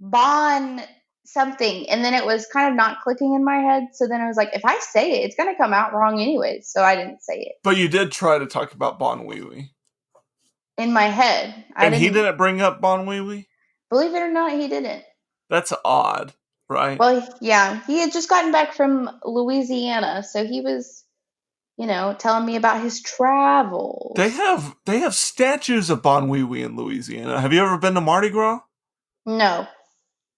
[SPEAKER 3] Bon something, and then it was kind of not clicking in my head. So then I was like, if I say it, it's going to come out wrong anyways. So I didn't say it.
[SPEAKER 2] But you did try to talk about Bon Wee Wee.
[SPEAKER 3] In my head.
[SPEAKER 2] And he didn't bring up Bon Wee Wee?
[SPEAKER 3] Believe it or not, he didn't.
[SPEAKER 2] That's odd, right?
[SPEAKER 3] Well, yeah. He had just gotten back from Louisiana, so he was, telling me about his travels.
[SPEAKER 2] They have statues of Bon Wee Wee in Louisiana. Have you ever been to Mardi Gras?
[SPEAKER 3] No.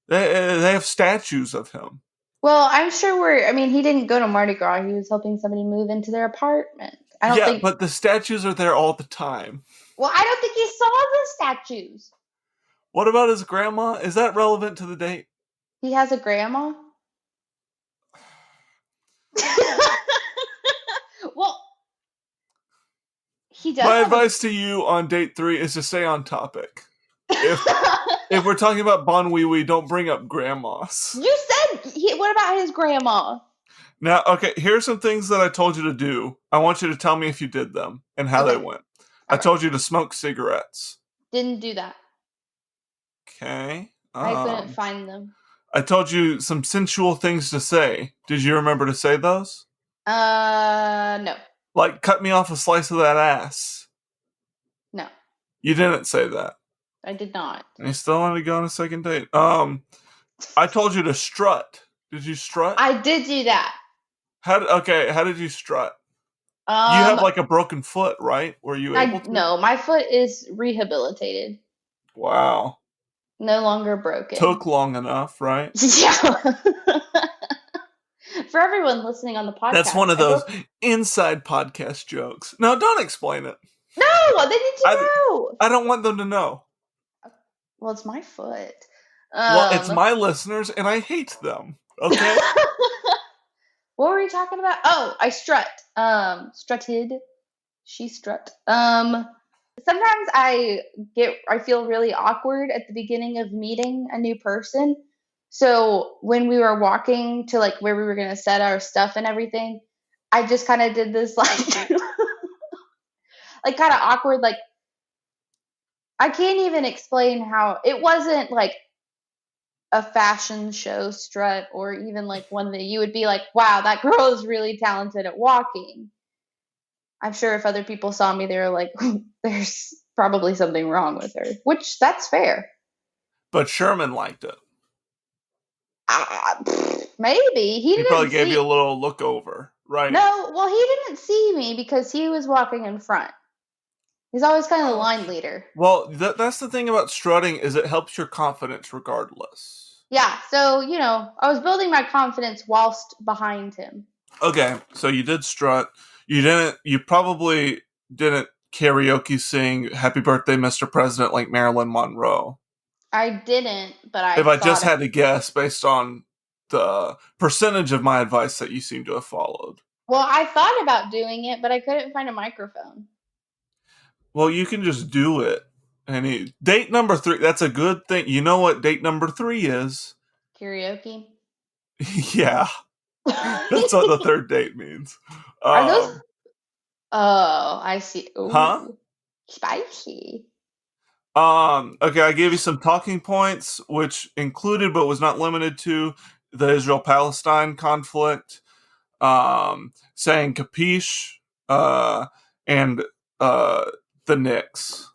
[SPEAKER 2] They have statues of him.
[SPEAKER 3] Well, I'm sure he didn't go to Mardi Gras. He was helping somebody move into their apartment.
[SPEAKER 2] But the statues are there all the time.
[SPEAKER 3] Well, I don't think he saw the statues.
[SPEAKER 2] What about his grandma? Is that relevant to the date?
[SPEAKER 3] He has a grandma? Well, he does.
[SPEAKER 2] My advice to you on date 3 is to stay on topic. If we're talking about Bon Wee Wee, don't bring up grandmas.
[SPEAKER 3] You said, what about his grandma?
[SPEAKER 2] Now, okay, here's some things that I told you to do. I want you to tell me if you did them and how they went. I told you to smoke cigarettes.
[SPEAKER 3] Didn't do that.
[SPEAKER 2] Okay.
[SPEAKER 3] I couldn't find them.
[SPEAKER 2] I told you some sensual things to say. Did you remember to say those?
[SPEAKER 3] No.
[SPEAKER 2] Like, cut me off a slice of that ass.
[SPEAKER 3] No.
[SPEAKER 2] You didn't say that.
[SPEAKER 3] I did not.
[SPEAKER 2] And you still wanted to go on a second date. I told you to strut. Did you strut?
[SPEAKER 3] I did do that.
[SPEAKER 2] How did you strut? You have like a broken foot, right? Were you able to?
[SPEAKER 3] No, my foot is rehabilitated.
[SPEAKER 2] Wow.
[SPEAKER 3] No longer broken.
[SPEAKER 2] Took long enough, right?
[SPEAKER 3] Yeah. For everyone listening on the podcast.
[SPEAKER 2] That's one of those inside podcast jokes. No, don't explain it.
[SPEAKER 3] No, they need to know.
[SPEAKER 2] I don't want them to know.
[SPEAKER 3] Well, it's my foot.
[SPEAKER 2] Well, it's my listeners, and I hate them. Okay?
[SPEAKER 3] What were we talking about? Oh, I strut. Strutted. She strut. Sometimes I feel really awkward at the beginning of meeting a new person. So when we were walking to like where we were gonna set our stuff and everything, I just kind of did this like, like kind of awkward. Like I can't even explain how it wasn't like a fashion show strut or even like one that you would be like, wow, that girl is really talented at walking. I'm sure if other people saw me, they were like, there's probably something wrong with her, which that's fair.
[SPEAKER 2] But Sherman liked it.
[SPEAKER 3] Maybe.
[SPEAKER 2] He probably gave you a little look over, right?
[SPEAKER 3] No, well, he didn't see me because he was walking in front. He's always kind of the line leader.
[SPEAKER 2] Well, that's the thing about strutting is it helps your confidence regardless.
[SPEAKER 3] Yeah, so, I was building my confidence whilst behind him. Okay,
[SPEAKER 2] so you did strut. You probably didn't karaoke sing Happy Birthday, Mr. President like Marilyn Monroe.
[SPEAKER 3] I didn't, but
[SPEAKER 2] I just had to guess based on the percentage of my advice that you seem to have followed.
[SPEAKER 3] Well, I thought about doing it, but I couldn't find a microphone.
[SPEAKER 2] Well, you can just do it. And date number 3, that's a good thing. You know what date number 3 is?
[SPEAKER 3] Karaoke?
[SPEAKER 2] Yeah. That's what the third date means.
[SPEAKER 3] Are those? Oh, I see. Ooh,
[SPEAKER 2] huh?
[SPEAKER 3] Spicy.
[SPEAKER 2] Okay, I gave you some talking points, which included but was not limited to the Israel-Palestine conflict, saying capiche, and the Knicks.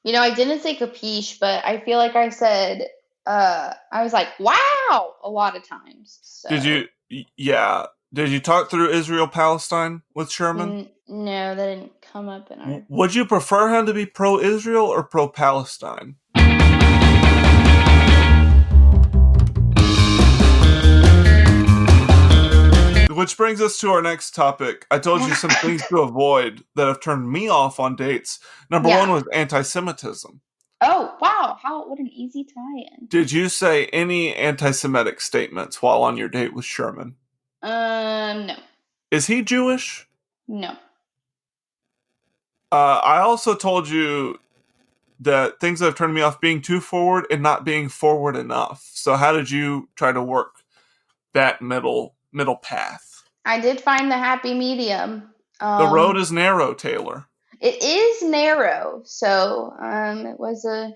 [SPEAKER 3] I didn't say capiche, but I feel like I said, I was like, wow, a lot of times. So.
[SPEAKER 2] Did you? Yeah. Did you talk through Israel-Palestine with Sherman?
[SPEAKER 3] No, that didn't come up in our...
[SPEAKER 2] Would you prefer him to be pro-Israel or pro-Palestine? Which brings us to our next topic. I told you some things to avoid that have turned me off on dates. Number 1 was anti-Semitism.
[SPEAKER 3] Oh, wow. What an easy tie-in.
[SPEAKER 2] Did you say any anti-Semitic statements while on your date with Sherman?
[SPEAKER 3] No.
[SPEAKER 2] Is he Jewish?
[SPEAKER 3] No.
[SPEAKER 2] I also told you that things that have turned me off being too forward and not being forward enough. So how did you try to work that middle path?
[SPEAKER 3] I did find the happy medium.
[SPEAKER 2] The road is narrow, Taylor.
[SPEAKER 3] It is narrow. So it was I'm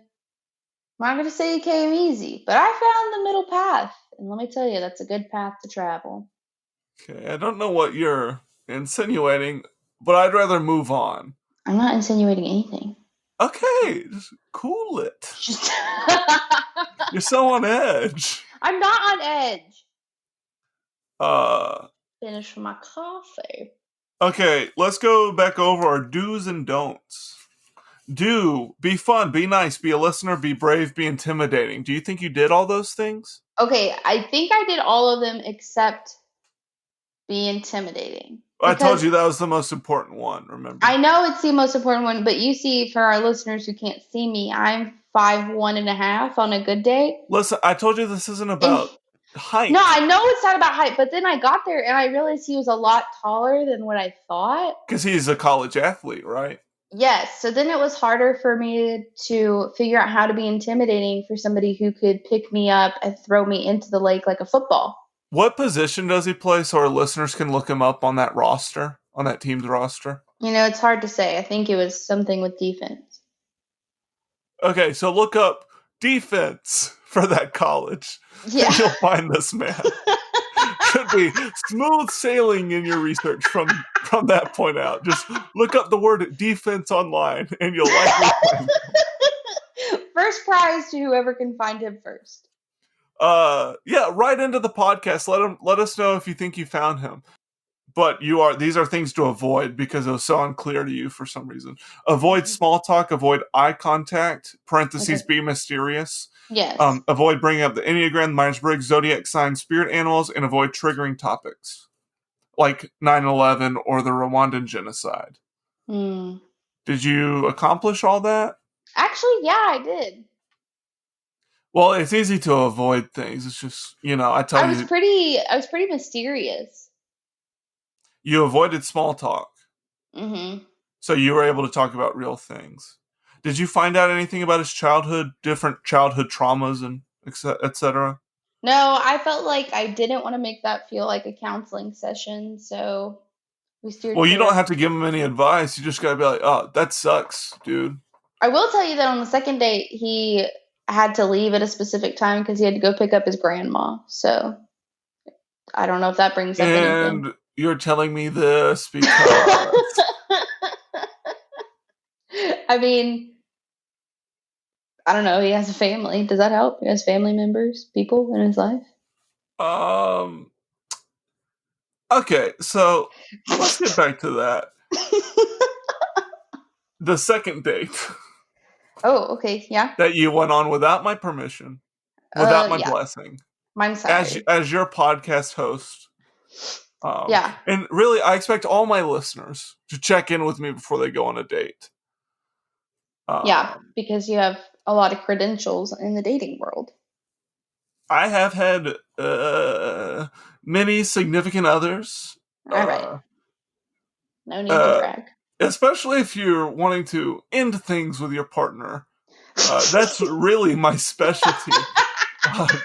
[SPEAKER 3] not going to say it came easy, but I found the middle path. And let me tell you, that's a good path to travel.
[SPEAKER 2] Okay, I don't know what you're insinuating, but I'd rather move on.
[SPEAKER 3] I'm not insinuating anything.
[SPEAKER 2] Okay, just cool it. You're so on edge.
[SPEAKER 3] I'm not on edge. Finish my coffee.
[SPEAKER 2] Okay, let's go back over our do's and don'ts. Do, be fun, be nice, be a listener, be brave, be intimidating. Do you think you did all those things?
[SPEAKER 3] Okay, I think I did all of them except be intimidating.
[SPEAKER 2] I told you that was the most important one, remember?
[SPEAKER 3] I know it's the most important one, but you see, for our listeners who can't see me, I'm 5'1.5" on a good day.
[SPEAKER 2] Listen, I told you this isn't about height.
[SPEAKER 3] No, I know it's not about height, but then I got there and I realized he was a lot taller than what I thought.
[SPEAKER 2] Because he's a college athlete, right?
[SPEAKER 3] Yes, so then it was harder for me to figure out how to be intimidating for somebody who could pick me up and throw me into the lake like a football.
[SPEAKER 2] What position does he play so our listeners can look him up on that roster, on that team's roster?
[SPEAKER 3] It's hard to say. I think it was something with defense.
[SPEAKER 2] Okay, so look up defense for that college.
[SPEAKER 3] Yeah.
[SPEAKER 2] And you'll find this man. Should be smooth sailing in your research from that point out. Just look up the word defense online and you'll likely find him.
[SPEAKER 3] First prize to whoever can find him first.
[SPEAKER 2] Yeah, right into the podcast. Let us know if you think you found him. But these are things to avoid because it was so unclear to you for some reason. Avoid small talk, avoid eye contact, parentheses,
[SPEAKER 3] Okay.
[SPEAKER 2] be mysterious.
[SPEAKER 3] Yes.
[SPEAKER 2] Avoid bringing up the Enneagram, Myers-Briggs, zodiac signs, spirit animals, and avoid triggering topics like 9/11 or the Rwandan genocide.
[SPEAKER 3] Hmm.
[SPEAKER 2] Did you accomplish all that?
[SPEAKER 3] Actually, yeah, I did.
[SPEAKER 2] Well, it's easy to avoid things. It's just, I tell
[SPEAKER 3] I was
[SPEAKER 2] you,
[SPEAKER 3] pretty mysterious.
[SPEAKER 2] you avoided small talk.
[SPEAKER 3] Mm-hmm.
[SPEAKER 2] So you were able to talk about real things. Did you find out anything about his childhood, different childhood traumas and etc.?
[SPEAKER 3] No, I felt like I didn't want to make that feel like a counseling session, so we steered
[SPEAKER 2] Well, you
[SPEAKER 3] clear.
[SPEAKER 2] don't have to give him any advice. You just gotta be like, oh, that sucks, dude.
[SPEAKER 3] I will tell you that on the second date, he had to leave at a specific time because he had to go pick up his grandma. So I don't know if that brings up anything.
[SPEAKER 2] And you're telling me this because...
[SPEAKER 3] I mean, I don't know. He has a family. Does that help? He has family members, people in his life.
[SPEAKER 2] Okay, so let's get back to that. The second date
[SPEAKER 3] Oh, okay. Yeah.
[SPEAKER 2] that you went on without my permission, without my
[SPEAKER 3] Yeah.
[SPEAKER 2] blessing,
[SPEAKER 3] I'm sorry.
[SPEAKER 2] as your podcast host.
[SPEAKER 3] Yeah.
[SPEAKER 2] And really, I expect all my listeners to check in with me before they go on a date.
[SPEAKER 3] Yeah, because you have a lot of credentials in the dating world.
[SPEAKER 2] I have had many significant others.
[SPEAKER 3] All right. No need to brag.
[SPEAKER 2] Especially if you're wanting to end things with your partner. That's really my specialty. The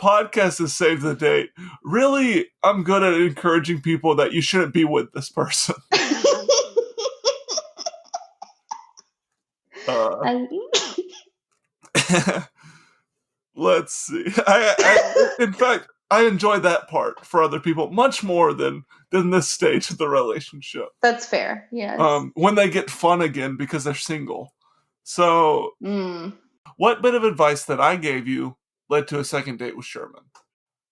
[SPEAKER 2] podcast is Save the Date. Really, I'm good at encouraging people that you shouldn't be with this person. Let's see. In fact, I enjoy that part for other people much more than this stage of the relationship.
[SPEAKER 3] That's fair. Yes.
[SPEAKER 2] When they get fun again because they're single. So, what bit of advice that I gave you led to a second date with Sherman?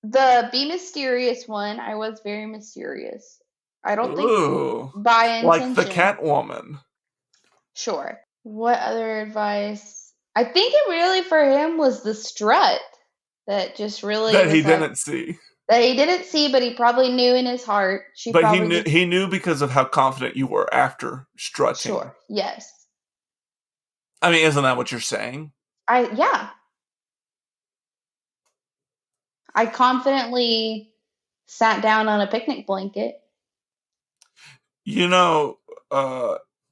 [SPEAKER 3] The be mysterious one, I was very mysterious. I don't
[SPEAKER 2] Ooh,
[SPEAKER 3] think by intention.
[SPEAKER 2] like the Catwoman.
[SPEAKER 3] Sure. What other advice? I think it really for him was the strut that just really
[SPEAKER 2] that
[SPEAKER 3] was
[SPEAKER 2] he
[SPEAKER 3] like,
[SPEAKER 2] didn't see.
[SPEAKER 3] That he didn't see, but he probably knew in his heart.
[SPEAKER 2] But he knew because of how confident you were after strutting.
[SPEAKER 3] Sure. Yes.
[SPEAKER 2] I mean, isn't that what you're saying?
[SPEAKER 3] Yeah. I confidently sat down on a picnic blanket.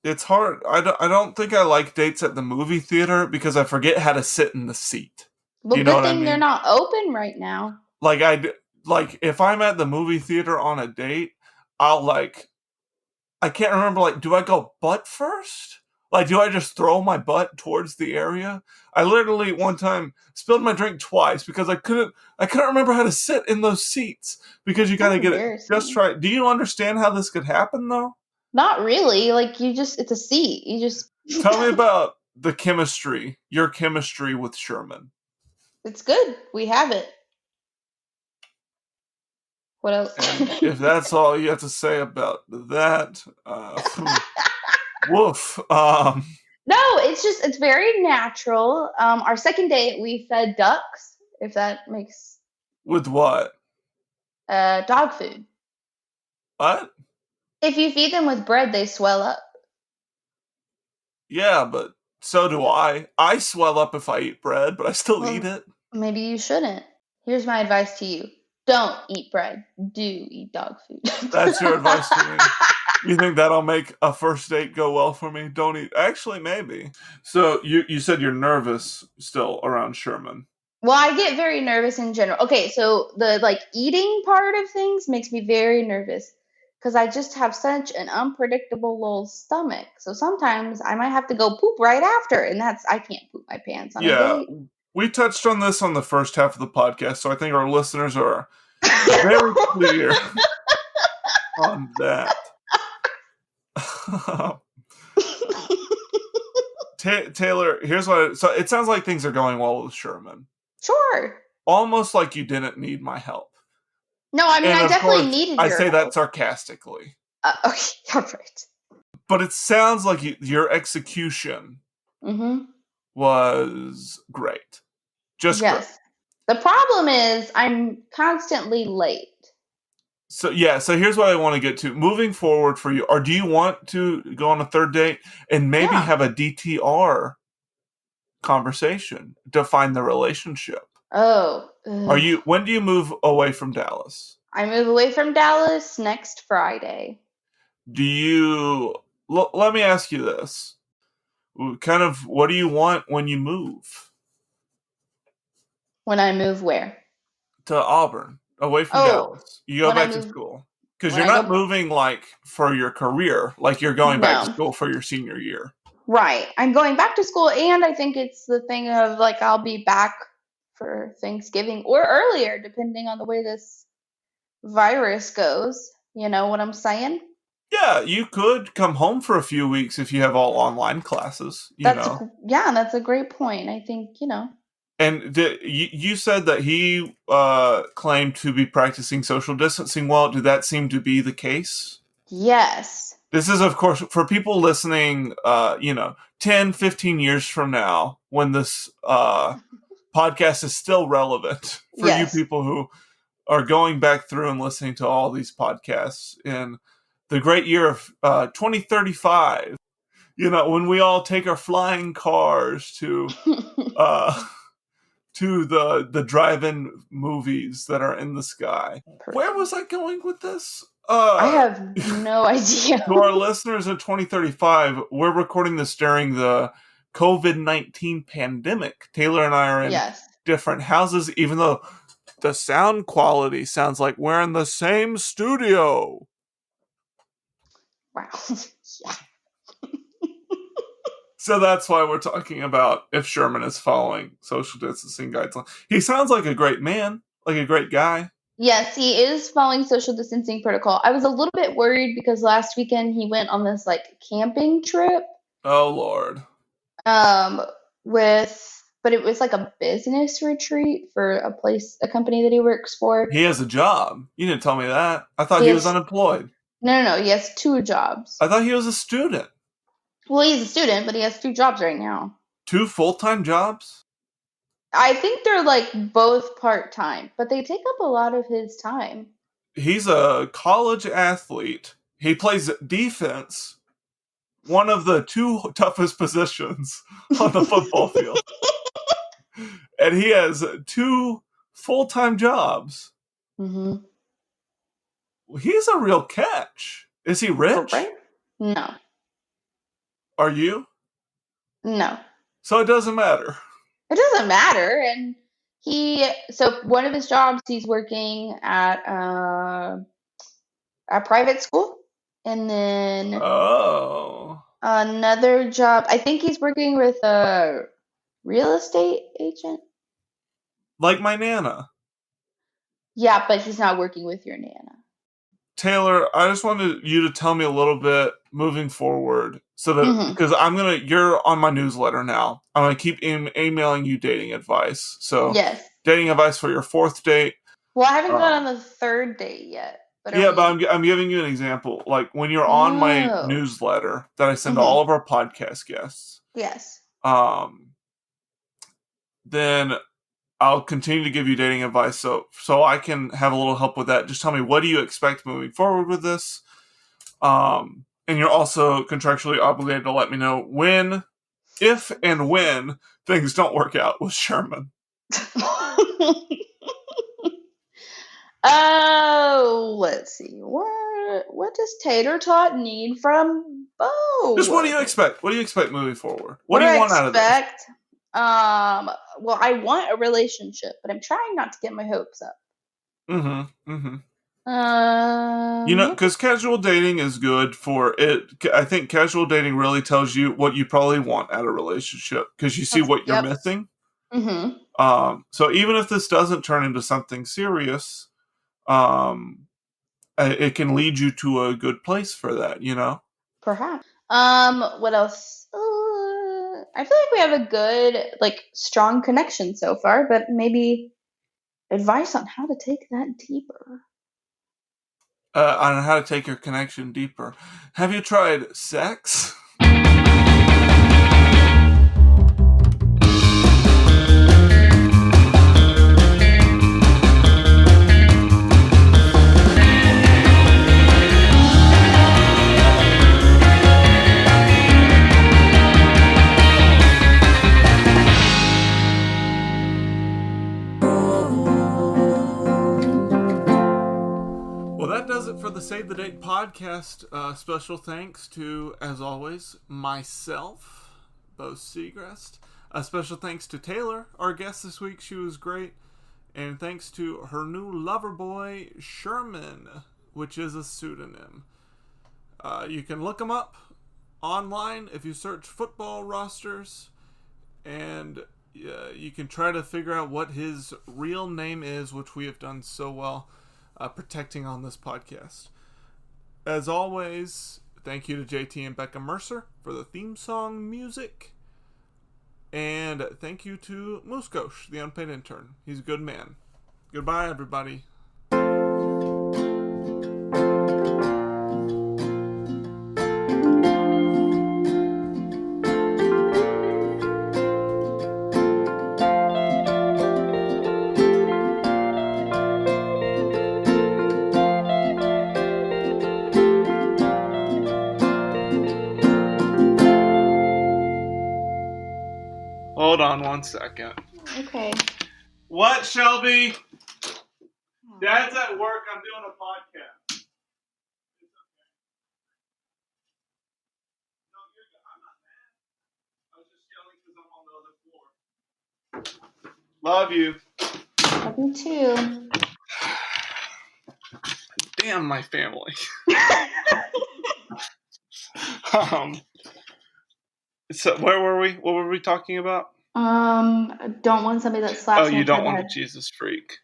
[SPEAKER 2] It's hard. I don't think I like dates at the movie theater because I forget how to sit in the seat.
[SPEAKER 3] Well,
[SPEAKER 2] you know
[SPEAKER 3] good
[SPEAKER 2] what I
[SPEAKER 3] thing
[SPEAKER 2] mean?
[SPEAKER 3] they're not open right now.
[SPEAKER 2] Like if I'm at the movie theater on a date, I can't remember, do I go butt first? Do I just throw my butt towards the area? I literally one time spilled my drink twice because I couldn't remember how to sit in those seats because you gotta get it just right. Do you understand how this could happen though?
[SPEAKER 3] Not really. It's a seat. You just
[SPEAKER 2] Tell me about your chemistry with Sherman.
[SPEAKER 3] It's good. We have it. What else?
[SPEAKER 2] And if that's all you have to say about that, woof.
[SPEAKER 3] No, it's very natural. Our second date, we fed ducks, if that makes...
[SPEAKER 2] With what?
[SPEAKER 3] Dog food.
[SPEAKER 2] What?
[SPEAKER 3] If you feed them with bread, they swell up.
[SPEAKER 2] Yeah, but so do I. I swell up if I eat bread, but I still eat it.
[SPEAKER 3] Maybe you shouldn't. Here's my advice to you. Don't eat bread. Do eat dog food.
[SPEAKER 2] That's your advice to me. You think that'll make a first date go well for me? Don't eat. Actually, maybe. So you said you're nervous still around Sherman.
[SPEAKER 3] Well, I get very nervous in general. Okay, so the eating part of things makes me very nervous because I just have such an unpredictable little stomach. So sometimes I might have to go poop right after, and I can't poop my pants on a date.
[SPEAKER 2] We touched on this on the first half of the podcast, so I think our listeners are very clear on that. Taylor, here's so it sounds like things are going well with Sherman.
[SPEAKER 3] Sure.
[SPEAKER 2] Almost like you didn't need my help.
[SPEAKER 3] No, I mean,
[SPEAKER 2] And
[SPEAKER 3] I
[SPEAKER 2] of
[SPEAKER 3] definitely
[SPEAKER 2] course,
[SPEAKER 3] needed
[SPEAKER 2] I
[SPEAKER 3] your
[SPEAKER 2] say
[SPEAKER 3] help.
[SPEAKER 2] that sarcastically.
[SPEAKER 3] Okay, all right.
[SPEAKER 2] But it sounds like your execution was great. Just great.
[SPEAKER 3] Yes. The problem is I'm constantly late.
[SPEAKER 2] So here's what I want to get to. Moving forward for you, or do you want to go on a third date and maybe have a DTR conversation to find the relationship?
[SPEAKER 3] Oh.
[SPEAKER 2] When do you move away from Dallas?
[SPEAKER 3] I move away from Dallas next Friday.
[SPEAKER 2] Let me ask you this. Kind of, what do you want when you move?
[SPEAKER 3] When I move where?
[SPEAKER 2] To Auburn, away from Dallas. You go back to school. Because you're not moving, like, for your career. Like, you're going back to school for your senior year.
[SPEAKER 3] Right. I'm going back to school, and I think it's the thing of, like, I'll be back for Thanksgiving or earlier, depending on the way this virus goes. You know what I'm saying?
[SPEAKER 2] Yeah, you could come home for a few weeks if you have all online classes,
[SPEAKER 3] That's a great point. I think,
[SPEAKER 2] And you said that he claimed to be practicing social distancing well. Did that seem to be the case?
[SPEAKER 3] Yes.
[SPEAKER 2] This is, of course, for people listening, 10, 15 years from now, when this podcast is still relevant for you people who are going back through and listening to all these podcasts in the great year of 2035. When we all take our flying cars to the drive-in movies that are in the sky. Perfect. Where was I going with this?
[SPEAKER 3] I have no idea.
[SPEAKER 2] To our listeners in 2035, we're recording this during the COVID-19 pandemic. Taylor and I are in different houses, even though the sound quality sounds like we're in the same studio.
[SPEAKER 3] Wow. Yeah.
[SPEAKER 2] So that's why we're talking about if Sherman is following social distancing guidelines. He sounds like a great man, like a great guy.
[SPEAKER 3] Yes, he is following social distancing protocol. I was a little bit worried because last weekend he went on this camping trip.
[SPEAKER 2] Oh Lord.
[SPEAKER 3] But it was like a business retreat for a company that he works for.
[SPEAKER 2] He has a job. You didn't tell me that. I thought he was unemployed.
[SPEAKER 3] No. He has 2 jobs.
[SPEAKER 2] I thought he was a student.
[SPEAKER 3] Well, he's a student, but he has 2 jobs right now.
[SPEAKER 2] 2 full-time jobs?
[SPEAKER 3] I think they're both part-time, but they take up a lot of his time.
[SPEAKER 2] He's a college athlete. He plays defense, one of the 2 toughest positions on the football field. And he has 2 full-time jobs.
[SPEAKER 3] Mm-hmm.
[SPEAKER 2] He's a real catch. Is he rich?
[SPEAKER 3] No.
[SPEAKER 2] Are you?
[SPEAKER 3] No.
[SPEAKER 2] So it doesn't matter.
[SPEAKER 3] It doesn't matter. And so one of his jobs, he's working at a private school. And then another job, I think he's working with a real estate agent.
[SPEAKER 2] Like my Nana.
[SPEAKER 3] Yeah, but he's not working with your Nana.
[SPEAKER 2] Taylor, I just wanted you to tell me a little bit moving forward, so that because you're on my newsletter now. I'm gonna keep emailing you dating advice. So dating advice for your 4th date.
[SPEAKER 3] Well, I haven't gone on the 3rd date yet. But
[SPEAKER 2] I'm giving you an example. Like when you're on my newsletter that I send to all of our podcast guests.
[SPEAKER 3] Yes.
[SPEAKER 2] Then I'll continue to give you dating advice so I can have a little help with that. Just tell me, what do you expect moving forward with this? And you're also contractually obligated to let me know if and when things don't work out with Sherman.
[SPEAKER 3] Oh, let's see. What does Tater Tot need from Bo?
[SPEAKER 2] Just what do you expect? What do you expect moving forward? What do you want out of this?
[SPEAKER 3] Well, I want a relationship, but I'm trying not to get my hopes up.
[SPEAKER 2] Because casual dating is good for it. I think casual dating really tells you what you probably want out of a relationship because you see what you're missing. So even if this doesn't turn into something serious, it can lead you to a good place for that,
[SPEAKER 3] Perhaps. What else? I feel like we have a good, like, strong connection so far, but maybe advice on how to take that deeper.
[SPEAKER 2] On how to take your connection deeper. Have you tried sex? Well, that does it for the Save the Date podcast. Special thanks to, as always, myself, Bo Segrest. Special thanks to Taylor, our guest this week. She was great. And thanks to her new lover boy, Sherman, which is a pseudonym. You can look him up online if you search football rosters. And you can try to figure out what his real name is, which we have done so well. Protecting on this podcast. As always, thank you to JT and Becca Mercer for the theme song music. And thank you to Muskosh, the unpaid intern. He's a good man. Goodbye, everybody.
[SPEAKER 4] Hold on 1 second.
[SPEAKER 3] Okay.
[SPEAKER 2] What, Shelby? Dad's at work. I'm doing a podcast. It's okay. No, you're good. I'm not mad. I was just yelling because I'm on the other floor. Love you.
[SPEAKER 3] Love you too.
[SPEAKER 4] Damn my family. So where were we? What were we talking about?
[SPEAKER 3] Don't want somebody that slaps
[SPEAKER 4] Oh,
[SPEAKER 3] me
[SPEAKER 4] you
[SPEAKER 3] upside
[SPEAKER 4] don't
[SPEAKER 3] the
[SPEAKER 4] want a
[SPEAKER 3] head.
[SPEAKER 4] Jesus freak.